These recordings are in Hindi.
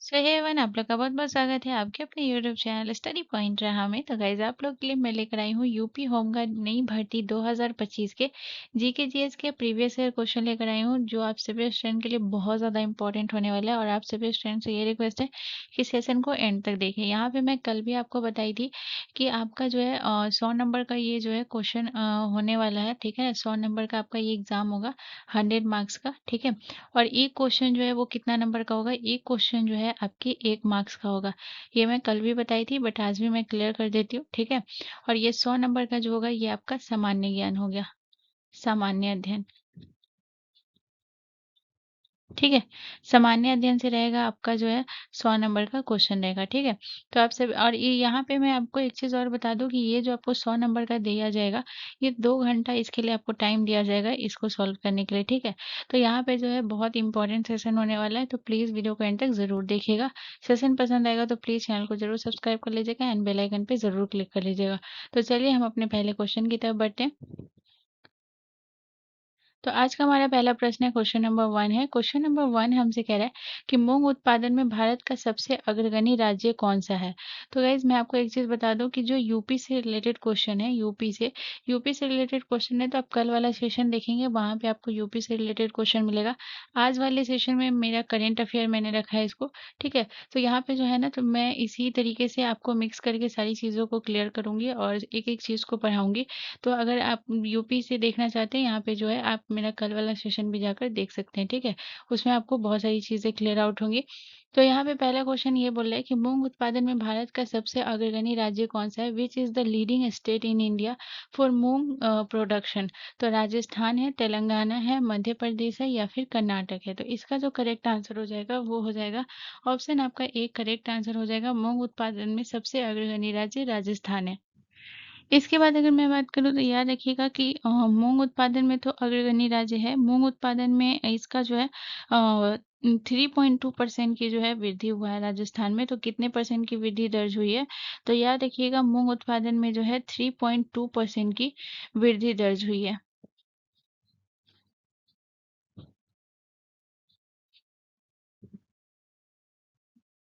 सो हे एवरीवन, आप लोग का बहुत बहुत स्वागत है आपके अपने यूट्यूब चैनल स्टडी पॉइंट रहा में। तो गाइज आप लोग के लिए मैं लेकर आई हूँ यूपी होमगार्ड नई भर्ती 2025 के जीके जीएस के प्रीवियस ईयर क्वेश्चन लेकर आई हूँ, जो आप सभी स्टूडेंट के लिए बहुत ज़्यादा इंपॉर्टेंट होने वाला है। और आप सभी स्टूडेंट से ये रिक्वेस्ट है कि सेशन को एंड तक देखें। यहाँ पे मैं कल भी आपको बताई थी कि आपका जो है 100 नंबर का ये जो है क्वेश्चन होने वाला है। ठीक है, 100 नंबर का आपका ये एग्जाम होगा, 100 मार्क्स का। ठीक है, और एक क्वेश्चन जो है वो कितना नंबर का होगा, एक क्वेश्चन जो है आपके 1 मार्क्स का होगा। ये मैं कल भी बताई थी, बट आज भी मैं क्लियर कर देती हूँ। ठीक है, और ये 100 नंबर का जो होगा ये आपका सामान्य ज्ञान हो गया, सामान्य अध्ययन। ठीक है, सामान्य अध्ययन से रहेगा आपका जो है 100 नंबर का क्वेश्चन रहेगा। ठीक है, तो आप सब, और ये यहाँ पे मैं आपको एक चीज़ और बता दूं कि ये जो आपको 100 नंबर का दिया जाएगा, ये 2 घंटा इसके लिए आपको टाइम दिया जाएगा इसको सॉल्व करने के लिए। ठीक है, तो यहाँ पे जो है बहुत इंपॉर्टेंट सेशन होने वाला है, तो प्लीज़ वीडियो को एंड तक ज़रूर देखिएगा। सेशन पसंद आएगा तो प्लीज़ चैनल को जरूर सब्सक्राइब कर लीजिएगा एंड बेल आइकन पे ज़रूर क्लिक कर लीजिएगा। तो चलिए हम अपने पहले क्वेश्चन की तरफ बढ़ते हैं। तो आज का हमारा पहला प्रश्न है, क्वेश्चन नंबर 1 है। क्वेश्चन नंबर 1 हमसे कह रहा है कि मूंग उत्पादन में भारत का सबसे अग्रगणी राज्य कौन सा है। तो गाइज मैं आपको एक चीज बता दूं कि जो यूपी से रिलेटेड क्वेश्चन है, यूपी से रिलेटेड क्वेश्चन है, तो आप कल वाला सेशन देखेंगे, वहां पे आपको यूपी से रिलेटेड क्वेश्चन मिलेगा। आज वाले सेशन में मेरा करेंट अफेयर मैंने रखा है इसको। ठीक है, तो यहाँ पे जो है ना, तो मैं इसी तरीके से आपको मिक्स करके सारी चीजों को क्लियर करूंगी और एक एक चीज को पढ़ाऊंगी। तो अगर आप यूपी से देखना चाहते हैं, यहाँ पे जो है आप मेरा कल वाला सेशन भी जाकर देख सकते हैं। ठीक है, उसमें आपको बहुत सारी चीज़ें क्लियर आउट होंगी। तो यहाँ पे पहला क्वेश्चन ये बोल रहा है कि मूंग उत्पादन में भारत का सबसे अग्रगणी राज्य कौन सा है, which is the leading state in India for moong production. तो राजस्थान है, तेलंगाना है, मध्य प्रदेश है या फिर कर्नाटक है। तो इसका जो करेक्ट आंसर हो जाएगा वो हो जाएगा ऑप्शन आपका एक करेक्ट आंसर हो जाएगा। मूंग उत्पादन में सबसे अग्रगणी राज्य राजस्थान है। इसके बाद अगर मैं बात करूँ तो याद रखिएगा कि मूंग उत्पादन में तो अग्रगणी राज्य है। मूंग उत्पादन में इसका जो है 3.2% की जो है वृद्धि हुआ है राजस्थान में। तो कितने परसेंट की वृद्धि दर्ज हुई है, तो याद रखिएगा मूंग उत्पादन में जो है 3.2% की वृद्धि दर्ज हुई है।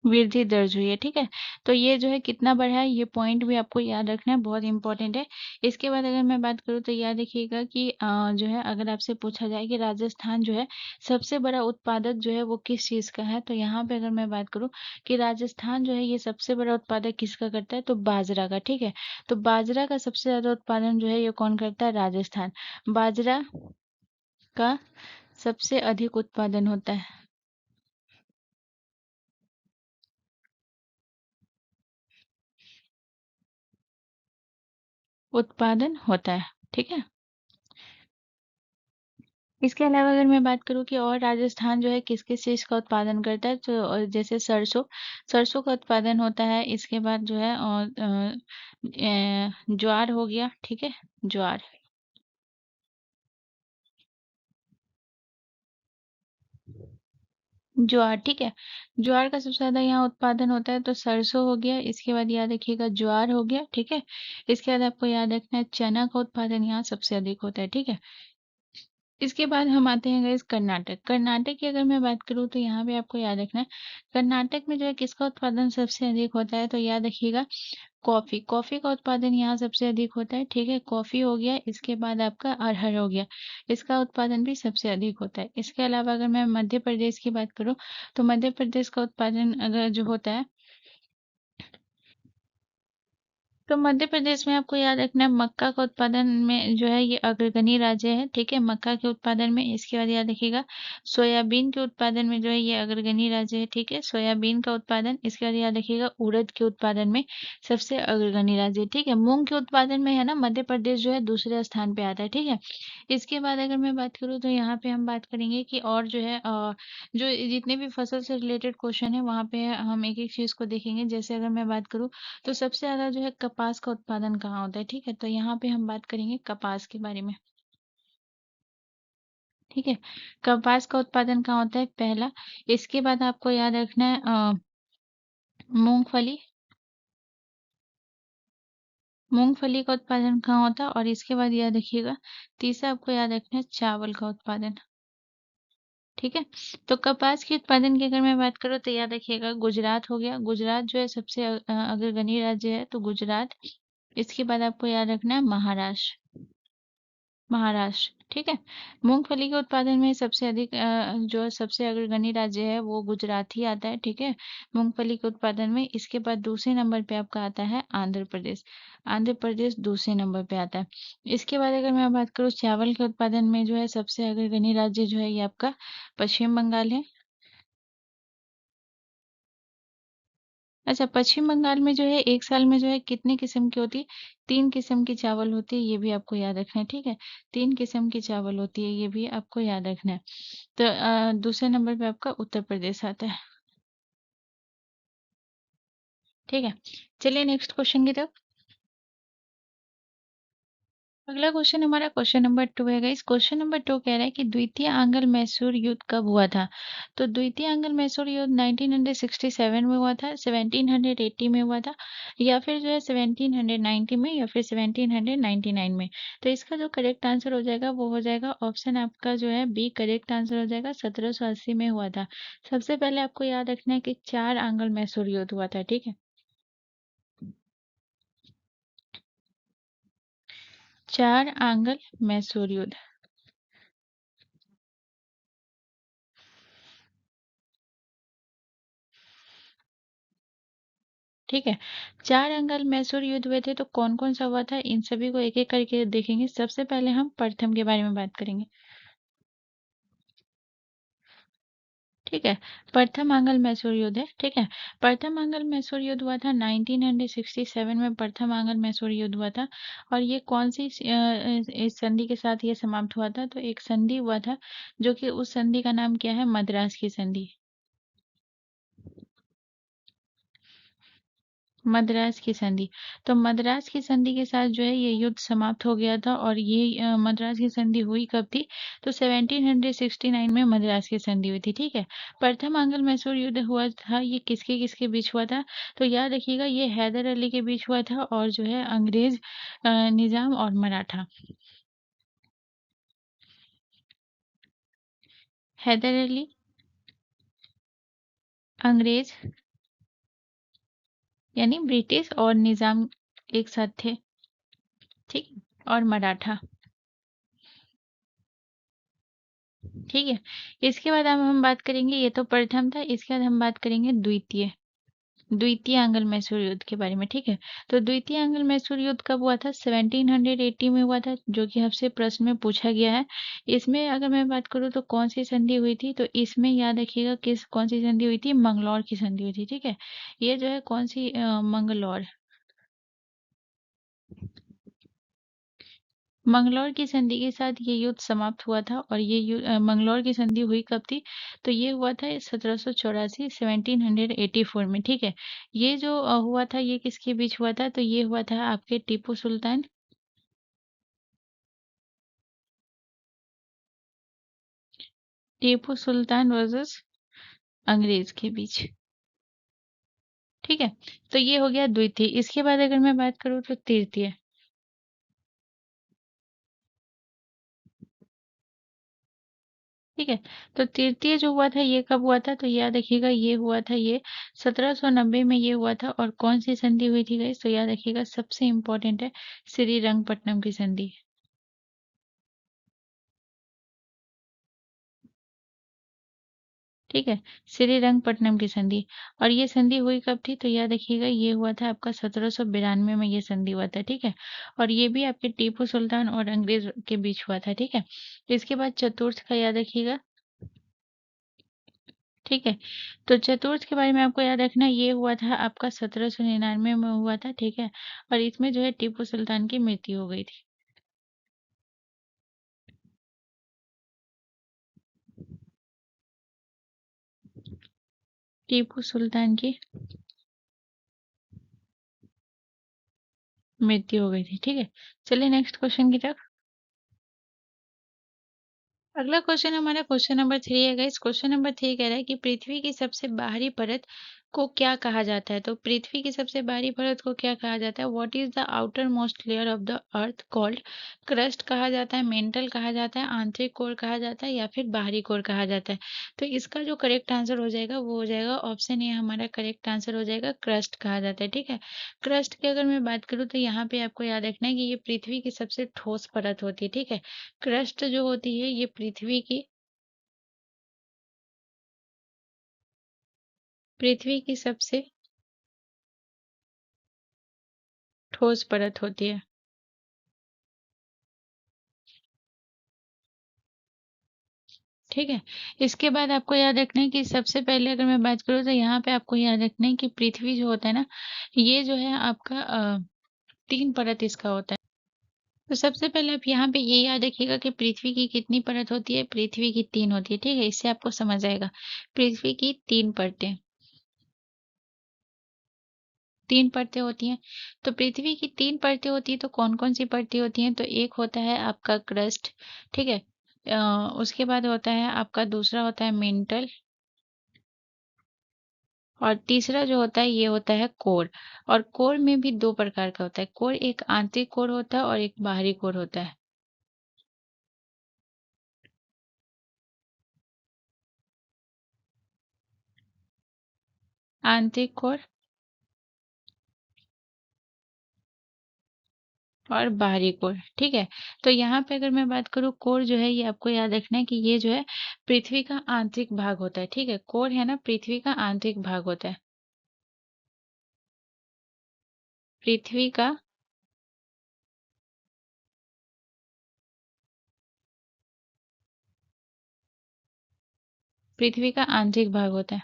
वृद्धि दर्ज हुई है। ठीक है, तो ये जो है कितना बढ़ा है, ये पॉइंट भी आपको याद रखना है, बहुत इंपॉर्टेंट है। इसके बाद अगर मैं बात करूँ तो याद रखिएगा कि जो है अगर आपसे पूछा जाए कि राजस्थान जो है सबसे बड़ा उत्पादक जो है वो किस चीज़ का है, तो यहाँ पे अगर मैं बात करूँ कि राजस्थान जो है ये सबसे बड़ा उत्पादक किसका करता है, तो बाजरा का। ठीक है, तो बाजरा का सबसे ज़्यादा उत्पादन जो है ये कौन करता है, राजस्थान। बाजरा का सबसे अधिक उत्पादन होता है, उत्पादन होता है। ठीक है, इसके अलावा अगर मैं बात करूँ कि और राजस्थान जो है किस-किस चीज़ का उत्पादन करता है, तो जैसे सरसों, सरसों का उत्पादन होता है। इसके बाद जो है ज्वार हो गया। ठीक है, ज्वार, ज्वार। ठीक है, ज्वार का सबसे ज़्यादा यहाँ उत्पादन होता है, तो सरसों हो गया। इसके बाद याद रखिएगा ज्वार हो गया। ठीक है, इसके बाद आपको याद रखना है चना का उत्पादन यहाँ सबसे अधिक होता है। ठीक है, इसके बाद हम आते हैं गाइस कर्नाटक। कर्नाटक की अगर मैं बात करूँ तो यहाँ पे आपको याद रखना है, कर्नाटक में जो है किसका उत्पादन सबसे अधिक होता है, तो याद रखिएगा कॉफी, कॉफी का उत्पादन यहाँ सबसे अधिक होता है। ठीक है, कॉफी हो गया। इसके बाद आपका अरहर हो गया, इसका उत्पादन भी सबसे अधिक होता है। इसके अलावा अगर मैं मध्य प्रदेश की बात करूँ तो मध्य प्रदेश का उत्पादन अगर जो होता है, तो मध्य प्रदेश में आपको याद रखना है मक्का का उत्पादन में जो है ये अग्रगणी राज्य है। ठीक है, मक्का के उत्पादन में। इसके बाद याद रखिएगा सोयाबीन के उत्पादन में जो है ये अग्रगणी राज्य है। ठीक है, सोयाबीन का उत्पादन। इसके बाद याद रखिएगा उड़द के उत्पादन में सबसे अग्रगणी राज्य है। ठीक है, मूंग के उत्पादन में है ना, मध्य प्रदेश जो है दूसरे स्थान पे आता है। ठीक है, इसके बाद अगर मैं बात करूँ तो यहाँ पे हम बात करेंगे कि और जो है जो जितने भी फसल से रिलेटेड क्वेश्चन है वहाँ पे हम एक एक चीज को देखेंगे। जैसे अगर मैं बात करूँ तो सबसे ज़्यादा जो है कपास का उत्पादन कहाँ होता है। ठीक है, तो यहाँ पे हम बात करेंगे कपास के बारे में। ठीक है, कपास का उत्पादन कहाँ होता है, पहला। इसके बाद आपको याद रखना है मूंगफली, मूंगफली का उत्पादन कहाँ होता है। और इसके बाद याद रखिएगा तीसरा आपको याद रखना है चावल का उत्पादन। ठीक है। तो कपास के उत्पादन की अगर मैं बात करूँ तो याद रखिएगा गुजरात हो गया। गुजरात जो है सबसे अग्रगण्य राज्य है, तो गुजरात। इसके बाद आपको याद रखना है महाराष्ट्र। महाराष्ट्र, ठीक है। मूंगफली के उत्पादन में सबसे अधिक जो सबसे अग्रगण्य राज्य है वो गुजरात ही आता है, ठीक है, मूंगफली के उत्पादन में। इसके बाद दूसरे नंबर पे आपका आता है आंध्र प्रदेश। आंध्र प्रदेश दूसरे नंबर पे आता है। इसके बाद अगर मैं बात करूँ चावल के उत्पादन में जो है सबसे अग्रगण्य राज्य जो है ये आपका पश्चिम बंगाल है। अच्छा, पश्चिम बंगाल में जो है एक साल में जो है कितने किस्म की होती है? 3 किस्म की चावल होती है, ये भी आपको याद रखना है, ठीक है? 3 किस्म की चावल होती है, ये भी आपको याद रखना है। तो दूसरे नंबर पे आपका उत्तर प्रदेश आता है, ठीक है? चलिए नेक्स्ट क्वेश्चन की तरफ। अगला क्वेश्चन हमारा क्वेश्चन नंबर 2 है गाइस। क्वेश्चन नंबर 2 कह रहा है कि द्वितीय आंग्ल मैसूर युद्ध कब हुआ था? तो द्वितीय आंग्ल मैसूर युद्ध 1967 में हुआ था, 1780 में हुआ था, या फिर जो है 1790 में, या फिर 1799 में। तो इसका जो करेक्ट आंसर हो जाएगा वो हो जाएगा ऑप्शन आपका जो है बी करेक्ट आंसर हो जाएगा, 1780 में हुआ था। सबसे पहले आपको याद रखना है कि 4 आंग्ल मैसूर युद्ध हुआ था, ठीक है? 4 आंग्ल मैसूर युद्ध, ठीक है। 4 अंगल मैसूर युद्ध हुए थे, तो कौन-कौन सा हुआ था इन सभी को एक-एक करके देखेंगे। सबसे पहले हम प्रथम के बारे में बात करेंगे, ठीक है। प्रथम आंगल मैसूर युद्ध है, ठीक है। प्रथम आंगल मैसूर युद्ध हुआ था 1967 में, प्रथम आंगल मैसूर युद्ध हुआ था। और ये कौन सी इस संधि के साथ ये समाप्त हुआ था? तो एक संधि हुआ था जो कि उस संधि का नाम क्या है? मद्रास की संधि। मद्रास की संधि। तो मद्रास की संधि के साथ जो है ये युद्ध समाप्त हो गया था। और ये मद्रास की संधि हुई कब थी? तो 1769 में मद्रास की संधि हुई थी, ठीक है। प्रथम आंग्ल मैसूर युद्ध हुआ था, ये किसके किसके बीच हुआ था? तो याद रखिएगा ये हैदर अली के बीच हुआ था, और जो है अंग्रेज निजाम और मराठा। हैदर अली, अंग्रेज यानी ब्रिटिश और निजाम एक साथ थे, ठीक है, और मराठा, ठीक है। इसके बाद अब हम बात करेंगे, ये तो प्रथम था, इसके बाद हम बात करेंगे द्वितीय, द्वितीय आंग्ल मैसूर युद्ध के बारे में, ठीक है। तो द्वितीय आंग्ल मैसूर युद्ध कब हुआ था? 1780 में हुआ था, जो कि आपसे प्रश्न में पूछा गया है। इसमें अगर मैं बात करूँ तो कौन सी संधि हुई थी? तो इसमें याद रखिएगा किस कौन सी संधि हुई थी? मंगलौर की संधि हुई थी, ठीक है। ये जो है कौन सी मंगलौर, मंगलौर की संधि के साथ ये युद्ध समाप्त हुआ था। और ये मंगलौर की संधि हुई कब थी? तो ये हुआ था 1784, 1784 में, ठीक है। ये जो हुआ था ये किसके बीच हुआ था? तो ये हुआ था आपके टीपू सुल्तान, टीपू सुल्तान वर्सेस अंग्रेज के बीच, ठीक है। तो ये हो गया द्वितीय। इसके बाद अगर मैं बात करूँ तो तृतीय, ठीक है। तो तृतीय जो हुआ था ये कब हुआ था? तो याद रखिएगा ये हुआ था ये 1790 में ये हुआ था। और कौन सी संधि हुई थी गाइस? तो याद रखिएगा सबसे इम्पोर्टेंट है श्रीरंगपट्टनम की संधि, ठीक है। श्रीरंगपट्टनम की संधि। और ये संधि हुई कब थी? तो याद रखिएगा ये हुआ था आपका 1792 में ये संधि हुआ था, ठीक है। और ये भी आपके टीपू सुल्तान और अंग्रेज के बीच हुआ था, ठीक है। इसके बाद चतुर्थ का याद रखिएगा, ठीक है। तो चतुर्थ के बारे में आपको याद रखना, ये हुआ था आपका 1799 में हुआ था, ठीक है। और इसमें जो है टीपू सुल्तान की मृत्यु हो गई थी, टीपू सुल्तान की मृत्यु हो गई थी, ठीक है। चलिए नेक्स्ट क्वेश्चन की तरफ। अगला क्वेश्चन हमारा क्वेश्चन नंबर 3 है गाइस। क्वेश्चन नंबर 3 कह रहा है कि पृथ्वी की सबसे बाहरी परत को क्या कहा जाता है? तो पृथ्वी की सबसे बाहरी परत को क्या कहा जाता है? What is the outer most layer of the earth called? Crust कहा जाता है, मेंटल कहा जाता है, आंतरिक कोर कहा जाता है या फिर बाहरी कोर कहा जाता है? तो इसका जो करेक्ट आंसर हो जाएगा वो हो जाएगा ऑप्शन ए, हमारा करेक्ट आंसर हो जाएगा क्रस्ट कहा जाता है। ठीक है, क्रस्ट की अगर मैं बात करूँ तो यहाँ पे आपको याद रखना है कि ये पृथ्वी की सबसे ठोस परत होती है। ठीक है, क्रस्ट जो होती है ये पृथ्वी की सबसे ठोस परत होती है। ठीक है, इसके बाद आपको याद रखना है कि सबसे पहले अगर मैं बात करूँ तो यहाँ पे आपको याद रखना है कि पृथ्वी जो होता है ना, ये जो है आपका 3 परत इसका होता है। तो सबसे पहले आप यहाँ पे ये याद रखिएगा कि पृथ्वी की कितनी परत होती है? पृथ्वी की 3 होती है। ठीक है, इससे आपको समझ आएगा। पृथ्वी की 3 परतें, 3 परतें होती हैं। तो पृथ्वी की 3 परतें होती हैं, तो कौन-कौन सी परतें होती हैं? तो एक होता है आपका क्रस्ट, ठीक है? उसके बाद होता है आपका दूसरा होता है मेंटल और तीसरा जो होता है ये होता है कोर। और कोर में भी 2 प्रकार का होता है। कोर एक आंतरिक कोर होता है और एक बाहरी कोर होता है। आंतरिक कोर और बाहरी कोर, ठीक है? तो यहाँ पे अगर मैं बात करूँ कोर जो है ये आपको याद रखना है कि ये जो है पृथ्वी का आंतरिक भाग होता है, ठीक है? कोर है ना पृथ्वी का आंतरिक भाग होता है। पृथ्वी का पृथ्वी का आंतरिक भाग होता है।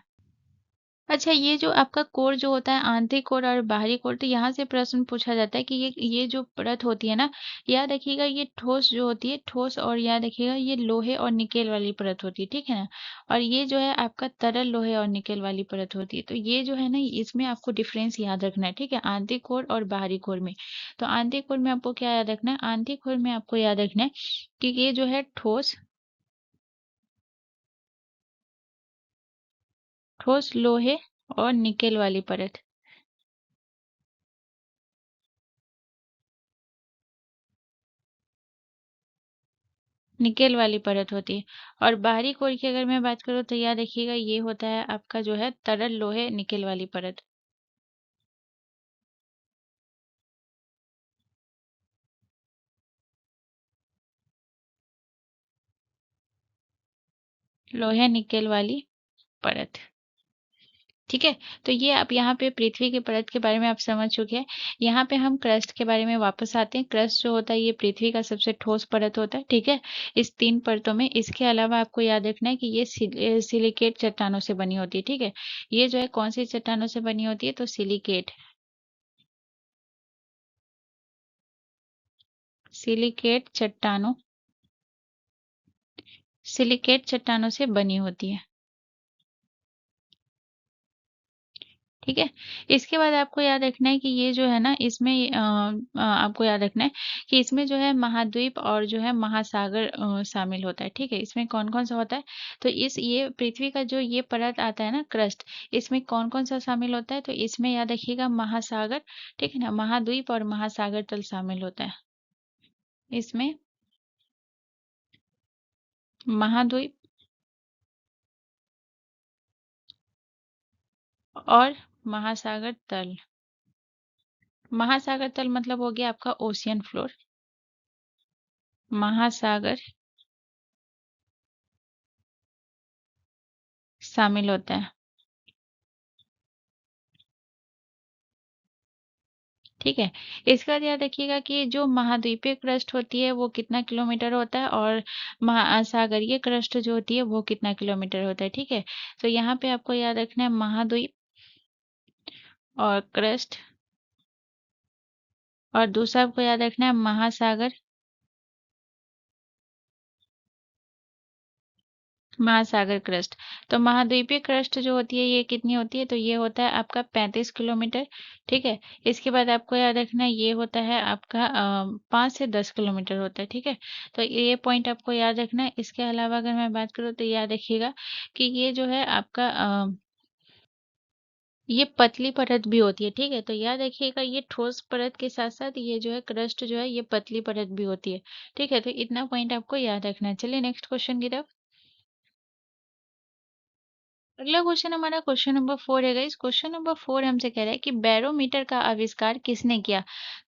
अच्छा, ये जो आपका कोर जो होता है आंतरिक कोर और बाहरी कोर, तो यहाँ से प्रश्न पूछा जाता है कि ये जो परत होती है ना, याद रखिएगा ये ठोस जो होती है ठोस, और याद रखिएगा ये लोहे और निकेल वाली परत होती है, ठीक है ना? और ये जो है आपका तरल लोहे और निकेल वाली परत होती है। तो ये जो है ना इसमें आपको डिफरेंस याद रखना है, ठीक है? आंतरिक कोर और बाहरी कोर में। तो आंतरिक कोर में आपको क्या याद रखना है? आंतरिक कोर में आपको याद रखना है कि ये जो है ठोस ठोस लोहे और निकेल वाली परत, निकेल वाली परत होती है। और बाहरी कोर की अगर मैं बात करूँ तो याद रखिएगा ये होता है आपका जो है तरल लोहे निकेल वाली परत। लोहे निकेल वाली परत। ठीक है, तो ये आप यहाँ पे पृथ्वी की परत के बारे में आप समझ चुके हैं। यहाँ पे हम क्रस्ट के बारे में वापस आते हैं। क्रस्ट जो होता है ये पृथ्वी का सबसे ठोस परत होता है, ठीक है? इस 3 परतों में। इसके अलावा आपको याद रखना है कि ये सिलिकेट चट्टानों से बनी होती है, ठीक है? ये जो है कौन सी चट्टानों से बनी होती है? तो सिलिकेट चट्टानों सिलिकेट चट्टानों से बनी होती है। ठीक है, इसके बाद आपको याद रखना है कि ये जो है ना इसमें आपको याद रखना है कि इसमें जो है महाद्वीप और जो है महासागर शामिल होता है। ठीक है, इसमें कौन कौन सा होता है? तो इस ये पृथ्वी का जो ये परत आता है ना क्रस्ट, इसमें कौन कौन सा शामिल होता है? तो इसमें याद रखिएगा महासागर, ठीक है ना, महाद्वीप और महासागर तल शामिल होता है इसमें। महाद्वीप और महासागर तल। महासागर तल मतलब हो गया आपका ओशियन फ्लोर। महासागर शामिल होता है। ठीक है, इसका बाद याद रखिएगा कि जो महाद्वीपीय क्रस्ट होती है वो कितना किलोमीटर होता है और महासागरीय क्रस्ट जो होती है वो कितना किलोमीटर होता है। ठीक है, तो यहाँ पे आपको याद रखना है महाद्वीप और क्रस्ट, और दूसरा आपको याद रखना है महासागर, महासागर क्रस्ट। तो महाद्वीपीय क्रस्ट जो होती है ये कितनी होती है? तो ये होता है आपका 35 किलोमीटर। ठीक है, इसके बाद आपको याद रखना है ये होता है आपका 5 से 10 किलोमीटर होता है। ठीक है, तो ये पॉइंट आपको याद रखना है। इसके अलावा अगर मैं बात करूँ तो याद रखिएगा कि ये जो है आपका ये पतली परत भी होती है, ठीक है? तो याद रखिएगा ये ठोस परत के साथ-साथ ये जो है क्रस्ट जो है ये पतली परत भी होती है, ठीक है? तो इतना पॉइंट आपको याद रखना है। चलिए नेक्स्ट क्वेश्चन की तरफ। अगला क्वेश्चन हमारा क्वेश्चन नंबर 4 है गाइस। क्वेश्चन नंबर 4 हमसे कह रहा है कि बैरोमीटर का आविष्कार किसने किया?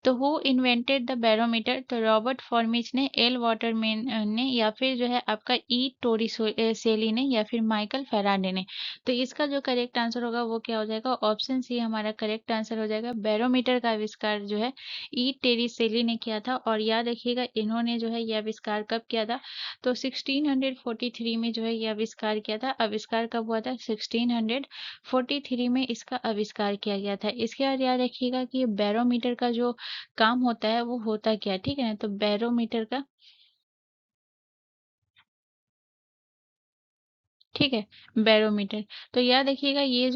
तो हु इन्वेंटेड द बैरोमीटर? तो रॉबर्ट फॉर्मिच ने, एल वाटरमैन ने, या फिर जो है आपका ई टोरिसेली ने, या फिर माइकल फैराडे ने। तो इसका जो करेक्ट आंसर होगा वो क्या हो जाएगा? ऑप्शन सी हमारा करेक्ट आंसर हो जाएगा। बैरोमीटर का आविष्कार जो है ई टेरिसेली ने किया था। और याद रखिएगा इन्होंने जो है ये आविष्कार कब किया था? तो 1643 में जो है ये आविष्कार किया था। आविष्कार कब हुआ था? 1643 में इसका आविष्कार किया गया था। इसके बाद याद रखिएगा कि ये बैरोमीटर का जो काम होता है वो होता क्या है, ठीक है ना? तो बैरोमीटर का, ठीक है, बैरोमीटर। तो याद रखिएगा ये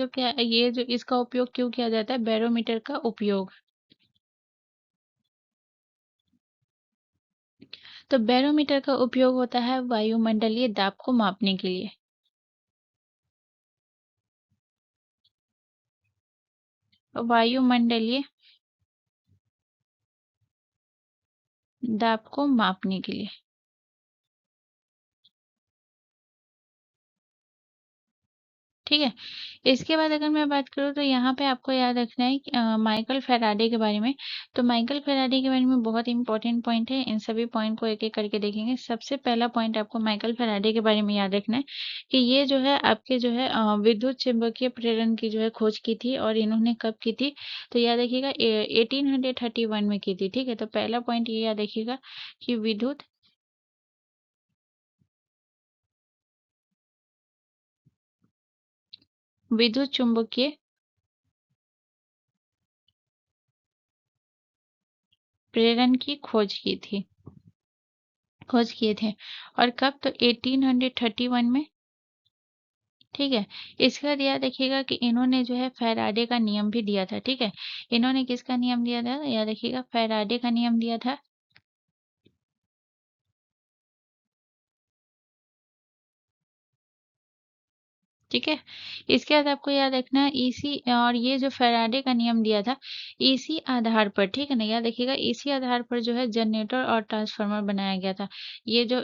जो इसका उपयोग क्यों किया जाता है? बैरोमीटर का उपयोग, तो बैरोमीटर का उपयोग होता है वायुमंडलीय दाब को मापने के लिए। वायुमंडलीय दाब को मापने के लिए, ठीक है। इसके बाद अगर मैं बात करूँ तो यहाँ पे आपको याद रखना है कि माइकल फैराडे के बारे में। तो माइकल फैराडे के बारे में बहुत इंपॉर्टेंट पॉइंट है। इन सभी पॉइंट को एक-एक करके देखेंगे। सबसे पहला पॉइंट आपको माइकल फैराडे के बारे में याद रखना है कि ये जो है आपके जो है विद्युत चुम्बकीय प्रेरण की जो है खोज की थी। और इन्होंने कब की थी? तो याद रखिएगा 1831 में की थी, ठीक है। तो पहला पॉइंट ये याद रखिएगा कि विद्युत चुम्बकीय प्रेरण की खोज किए थे। और कब? तो 1831 में, ठीक है। इसके बाद याद रखिएगा कि इन्होंने जो है फैराडे का नियम भी दिया था, ठीक है। इन्होंने किसका नियम दिया था? याद रखिएगा फैराडे का नियम दिया था, ठीक है। इसके बाद आपको याद रखना है इसी, और ये जो फैराडे का नियम दिया था इसी आधार पर, ठीक है ना, याद रखिएगा इसी आधार पर जो है जनरेटर और ट्रांसफार्मर बनाया गया था। ये जो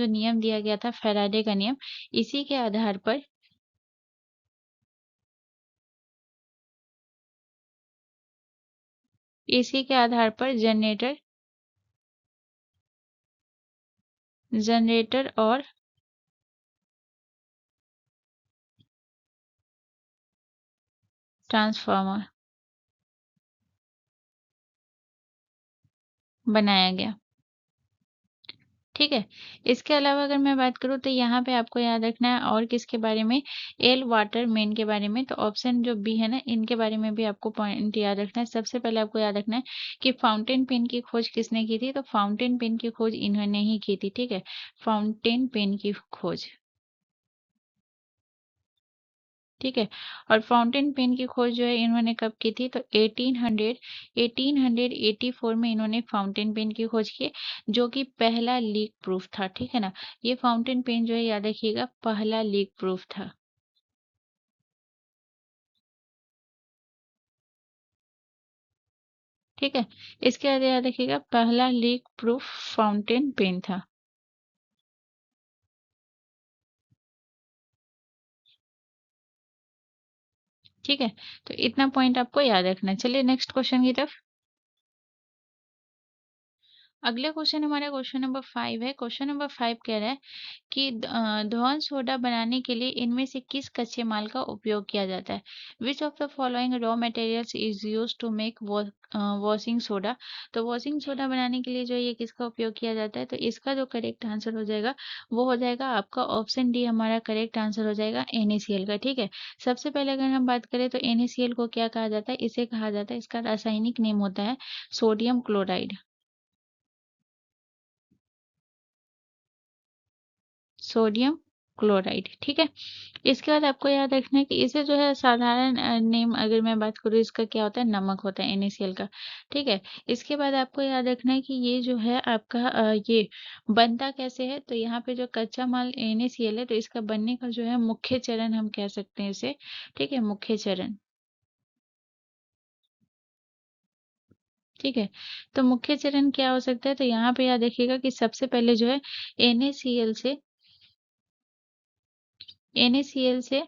नियम दिया गया था फैराडे का नियम, इसी के आधार पर, इसी के आधार पर जनरेटर और ट्रांसफार्मर बनाया गया, ठीक है। इसके अलावा अगर मैं बात करूँ तो यहाँ पे आपको याद रखना है और किसके बारे में? एल वाटरमैन के बारे में। तो ऑप्शन जो बी है ना, इनके बारे में भी आपको पॉइंट याद रखना है। सबसे पहले आपको याद रखना है कि फाउंटेन पेन की खोज किसने की थी? तो फाउंटेन पेन की खोज इन्होंने ही की थी, ठीक है। फाउंटेन पेन की खोज, ठीक है। और फाउंटेन पेन की खोज जो है इन्होंने कब की थी? तो 1884 में इन्होंने फाउंटेन पेन की खोज की, जो कि पहला लीक प्रूफ था, ठीक है ना। ये फाउंटेन पेन जो है याद रखिएगा पहला लीक प्रूफ था, ठीक है। इसके बाद याद रखिएगा पहला लीक प्रूफ फाउंटेन पेन था, ठीक है। तो इतना पॉइंट आपको याद रखना है। चलिए नेक्स्ट क्वेश्चन की तरफ। अगला क्वेश्चन हमारा क्वेश्चन नंबर 5 है। क्वेश्चन नंबर 5 कह रहा है कि ध्वन सोडा बनाने के लिए इनमें से किस कच्चे माल का उपयोग किया जाता है? Which of the following raw materials is use to make washing soda? तो वॉशिंग सोडा बनाने के लिए जो है ये किसका उपयोग किया जाता है? तो इसका जो करेक्ट आंसर हो जाएगा वो हो जाएगा आपका ऑप्शन डी, हमारा करेक्ट आंसर हो जाएगा NaCl का, ठीक है। सबसे पहले अगर हम बात करें तो NaCl को क्या कहा जाता है? इसे कहा जाता है, इसका रासायनिक नेम होता है सोडियम क्लोराइड, सोडियम क्लोराइड, ठीक है। इसके बाद आपको याद रखना है कि इसे जो है साधारण नेम अगर मैं बात करूँ इसका क्या होता है? नमक होता है NaCl का, ठीक है। इसके बाद आपको याद रखना है कि ये जो है आपका ये बनता कैसे है? तो यहाँ पे जो कच्चा माल NaCl है तो इसका बनने का जो है मुख्य चरण हम कह सकते हैं इसे, ठीक है, मुख्य चरण, ठीक है। तो मुख्य चरण क्या हो सकता है, तो यहाँ पे याद रखिएगा कि सबसे पहले जो है NaCl से NaCl से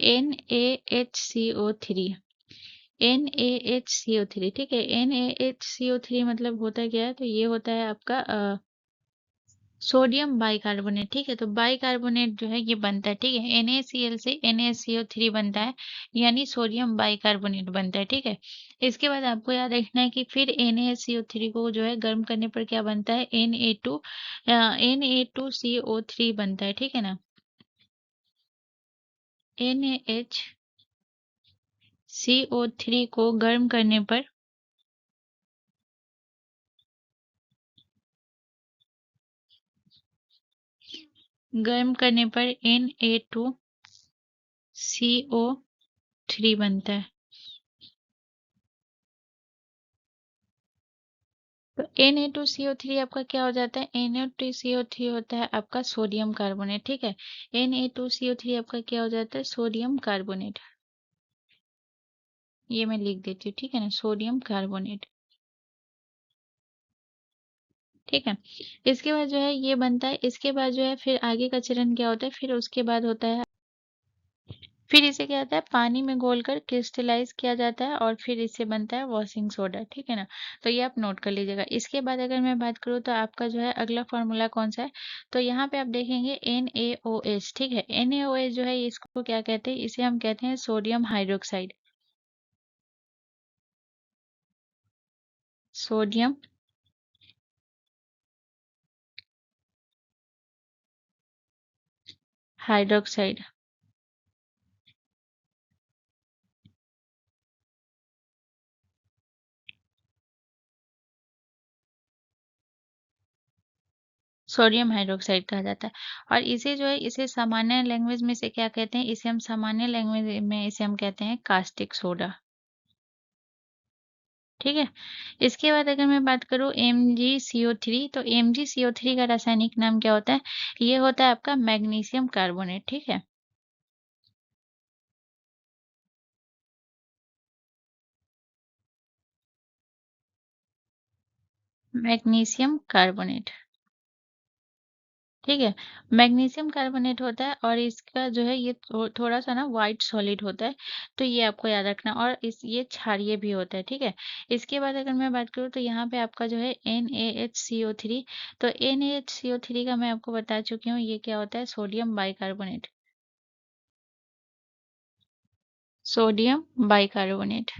NaHCO3 NaHCO3, ठीक है। NaHCO3 मतलब होता क्या है, तो ये होता है आपका सोडियम बाइकार्बोनेट, ठीक है। तो बाइकार्बोनेट जो है ये बनता है, ठीक है। NaCl से NaCO3 बनता है, यानी सोडियम बाइकार्बोनेट बनता है, ठीक है। इसके बाद आपको याद रखना है कि फिर NaCO3 को जो है गर्म करने पर क्या बनता है, Na2CO3 बनता है, ठीक है ना। NaHCO3 को गर्म करने पर Na2CO3 बनता है। तो Na2CO3 आपका क्या हो जाता है, Na2CO3 होता है आपका सोडियम कार्बोनेट, ठीक है। Na2CO3 आपका क्या हो जाता है, सोडियम कार्बोनेट। ये मैं लिख देती हूँ, ठीक है ना, सोडियम कार्बोनेट, ठीक है। इसके बाद जो है ये बनता है। इसके बाद जो है फिर आगे का चरण क्या होता है, फिर उसके बाद होता है, फिर इसे क्या होता है, पानी में घोलकर क्रिस्टलाइज किया जाता है और फिर इससे बनता है वॉशिंग सोडा, ठीक है ना। तो ये आप नोट कर लीजिएगा। इसके बाद अगर मैं बात करूँ तो आपका जो है अगला फॉर्मूला कौन सा है, तो यहाँ पे आप देखेंगे NaOH, ठीक है। NaOH जो है इसको क्या कहते हैं, इसे हम कहते हैं sodium hydroxide, sodium hydroxide, sodium hydroxide कहा जाता है। और इसे जो है, इसे सामान्य लैंग्वेज में से क्या कहते हैं, इसे हम सामान्य लैंग्वेज में इसे हम कहते हैं कास्टिक सोडा, ठीक है। इसके बाद अगर मैं बात करूँ MgCO3, तो MgCO3 का रासायनिक नाम क्या होता है, ये होता है आपका मैग्नीशियम कार्बोनेट, ठीक है। मैग्नीशियम कार्बोनेट, ठीक है। मैग्नीशियम कार्बोनेट होता है और इसका जो है ये थोड़ा सा ना वाइट सॉलिड होता है, तो ये आपको याद रखना। और इस ये क्षारीय भी होता है, ठीक है। इसके बाद अगर मैं बात करूँ तो यहाँ पे आपका जो है NaHCO3, तो NaHCO3 का मैं आपको बता चुकी हूँ, ये क्या होता है, sodium bicarbonate, sodium bicarbonate,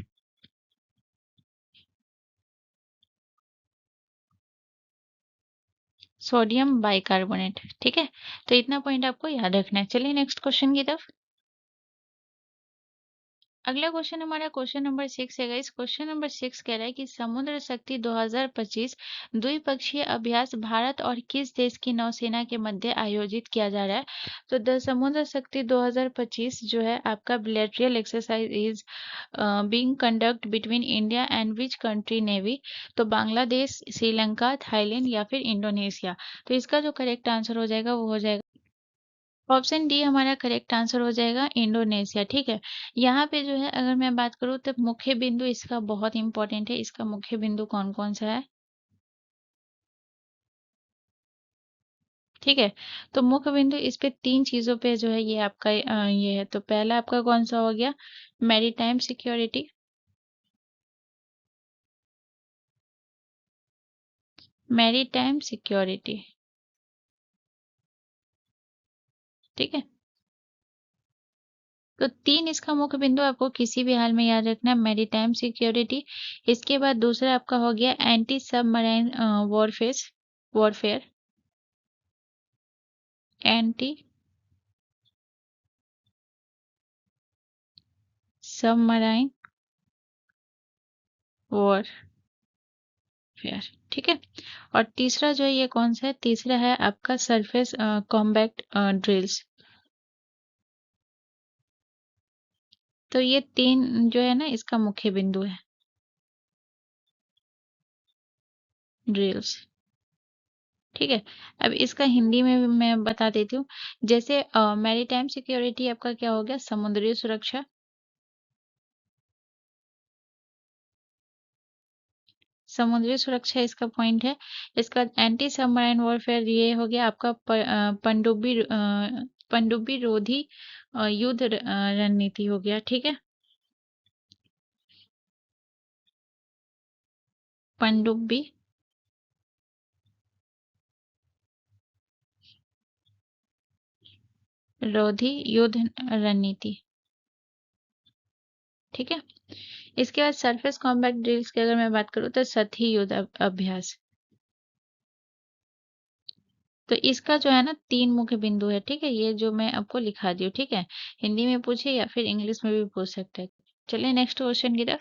sodium bicarbonate, ठीक है। तो इतना पॉइंट आपको याद रखना है। चलिए नेक्स्ट क्वेश्चन की तरफ। अगला क्वेश्चन हमारा क्वेश्चन नंबर 6 है गाइस। क्वेश्चन नंबर 6 कह रहा है कि समुद्र शक्ति 2025 द्विपक्षीय अभ्यास भारत और किस देश की नौसेना के मध्य आयोजित किया जा रहा है। तो द समुद्र शक्ति 2025 जो है आपका bilateral exercise is being conduct between India and which country navy, तो बांग्लादेश, श्रीलंका, थाईलैंड या फिर इंडोनेशिया। तो इसका जो करेक्ट आंसर हो जाएगा वो हो जाएगा ऑप्शन डी, हमारा करेक्ट आंसर हो जाएगा इंडोनेशिया, ठीक है। यहाँ पे जो है अगर मैं बात करूँ तो मुख्य बिंदु इसका बहुत इंपॉर्टेंट है। इसका मुख्य बिंदु कौन कौन सा है, ठीक है। तो मुख्य बिंदु इस पे तीन चीजों पे जो है ये आपका ये है। तो पहला आपका कौन सा हो गया, मैरीटाइम सिक्योरिटी, मैरीटाइम सिक्योरिटी, ठीक है। तो तीन इसका मुख्य बिंदु आपको किसी भी हाल में याद रखना है, मैरीटाइम सिक्योरिटी। इसके बाद दूसरा आपका हो गया anti submarine warfare, warfare, anti submarine warfare, ठीक है। और तीसरा जो है ये कौन सा है, तीसरा है आपका सरफेस कॉम्बैट ड्रिल्स। तो ये तीन जो है ना इसका मुख्य बिंदु है, ड्रिल्स, ठीक है। अब इसका हिंदी में भी मैं बता देती हूँ। जैसे मैरीटाइम सिक्योरिटी आपका क्या हो गया, समुद्री सुरक्षा, समुद्री सुरक्षा इसका पॉइंट है। इसका एंटी सबमरीन वॉरफेयर ये हो गया आपका पनडुब्बी रोधी युद्ध रणनीति हो गया, ठीक है। पनडुब्बी रोधी युद्ध रणनीति, ठीक है। इसके बाद सरफेस कॉम्बैट ड्रिल्स की अगर मैं बात करूँ तो सतही युद्ध अभ्यास। तो इसका जो है ना 3 मुख्य बिंदु है, ठीक है। ये जो मैं आपको लिखा दी हूँ, ठीक है। हिंदी में पूछे या फिर इंग्लिश में भी पूछ सकते हैं। चलिए नेक्स्ट क्वेश्चन की तरफ।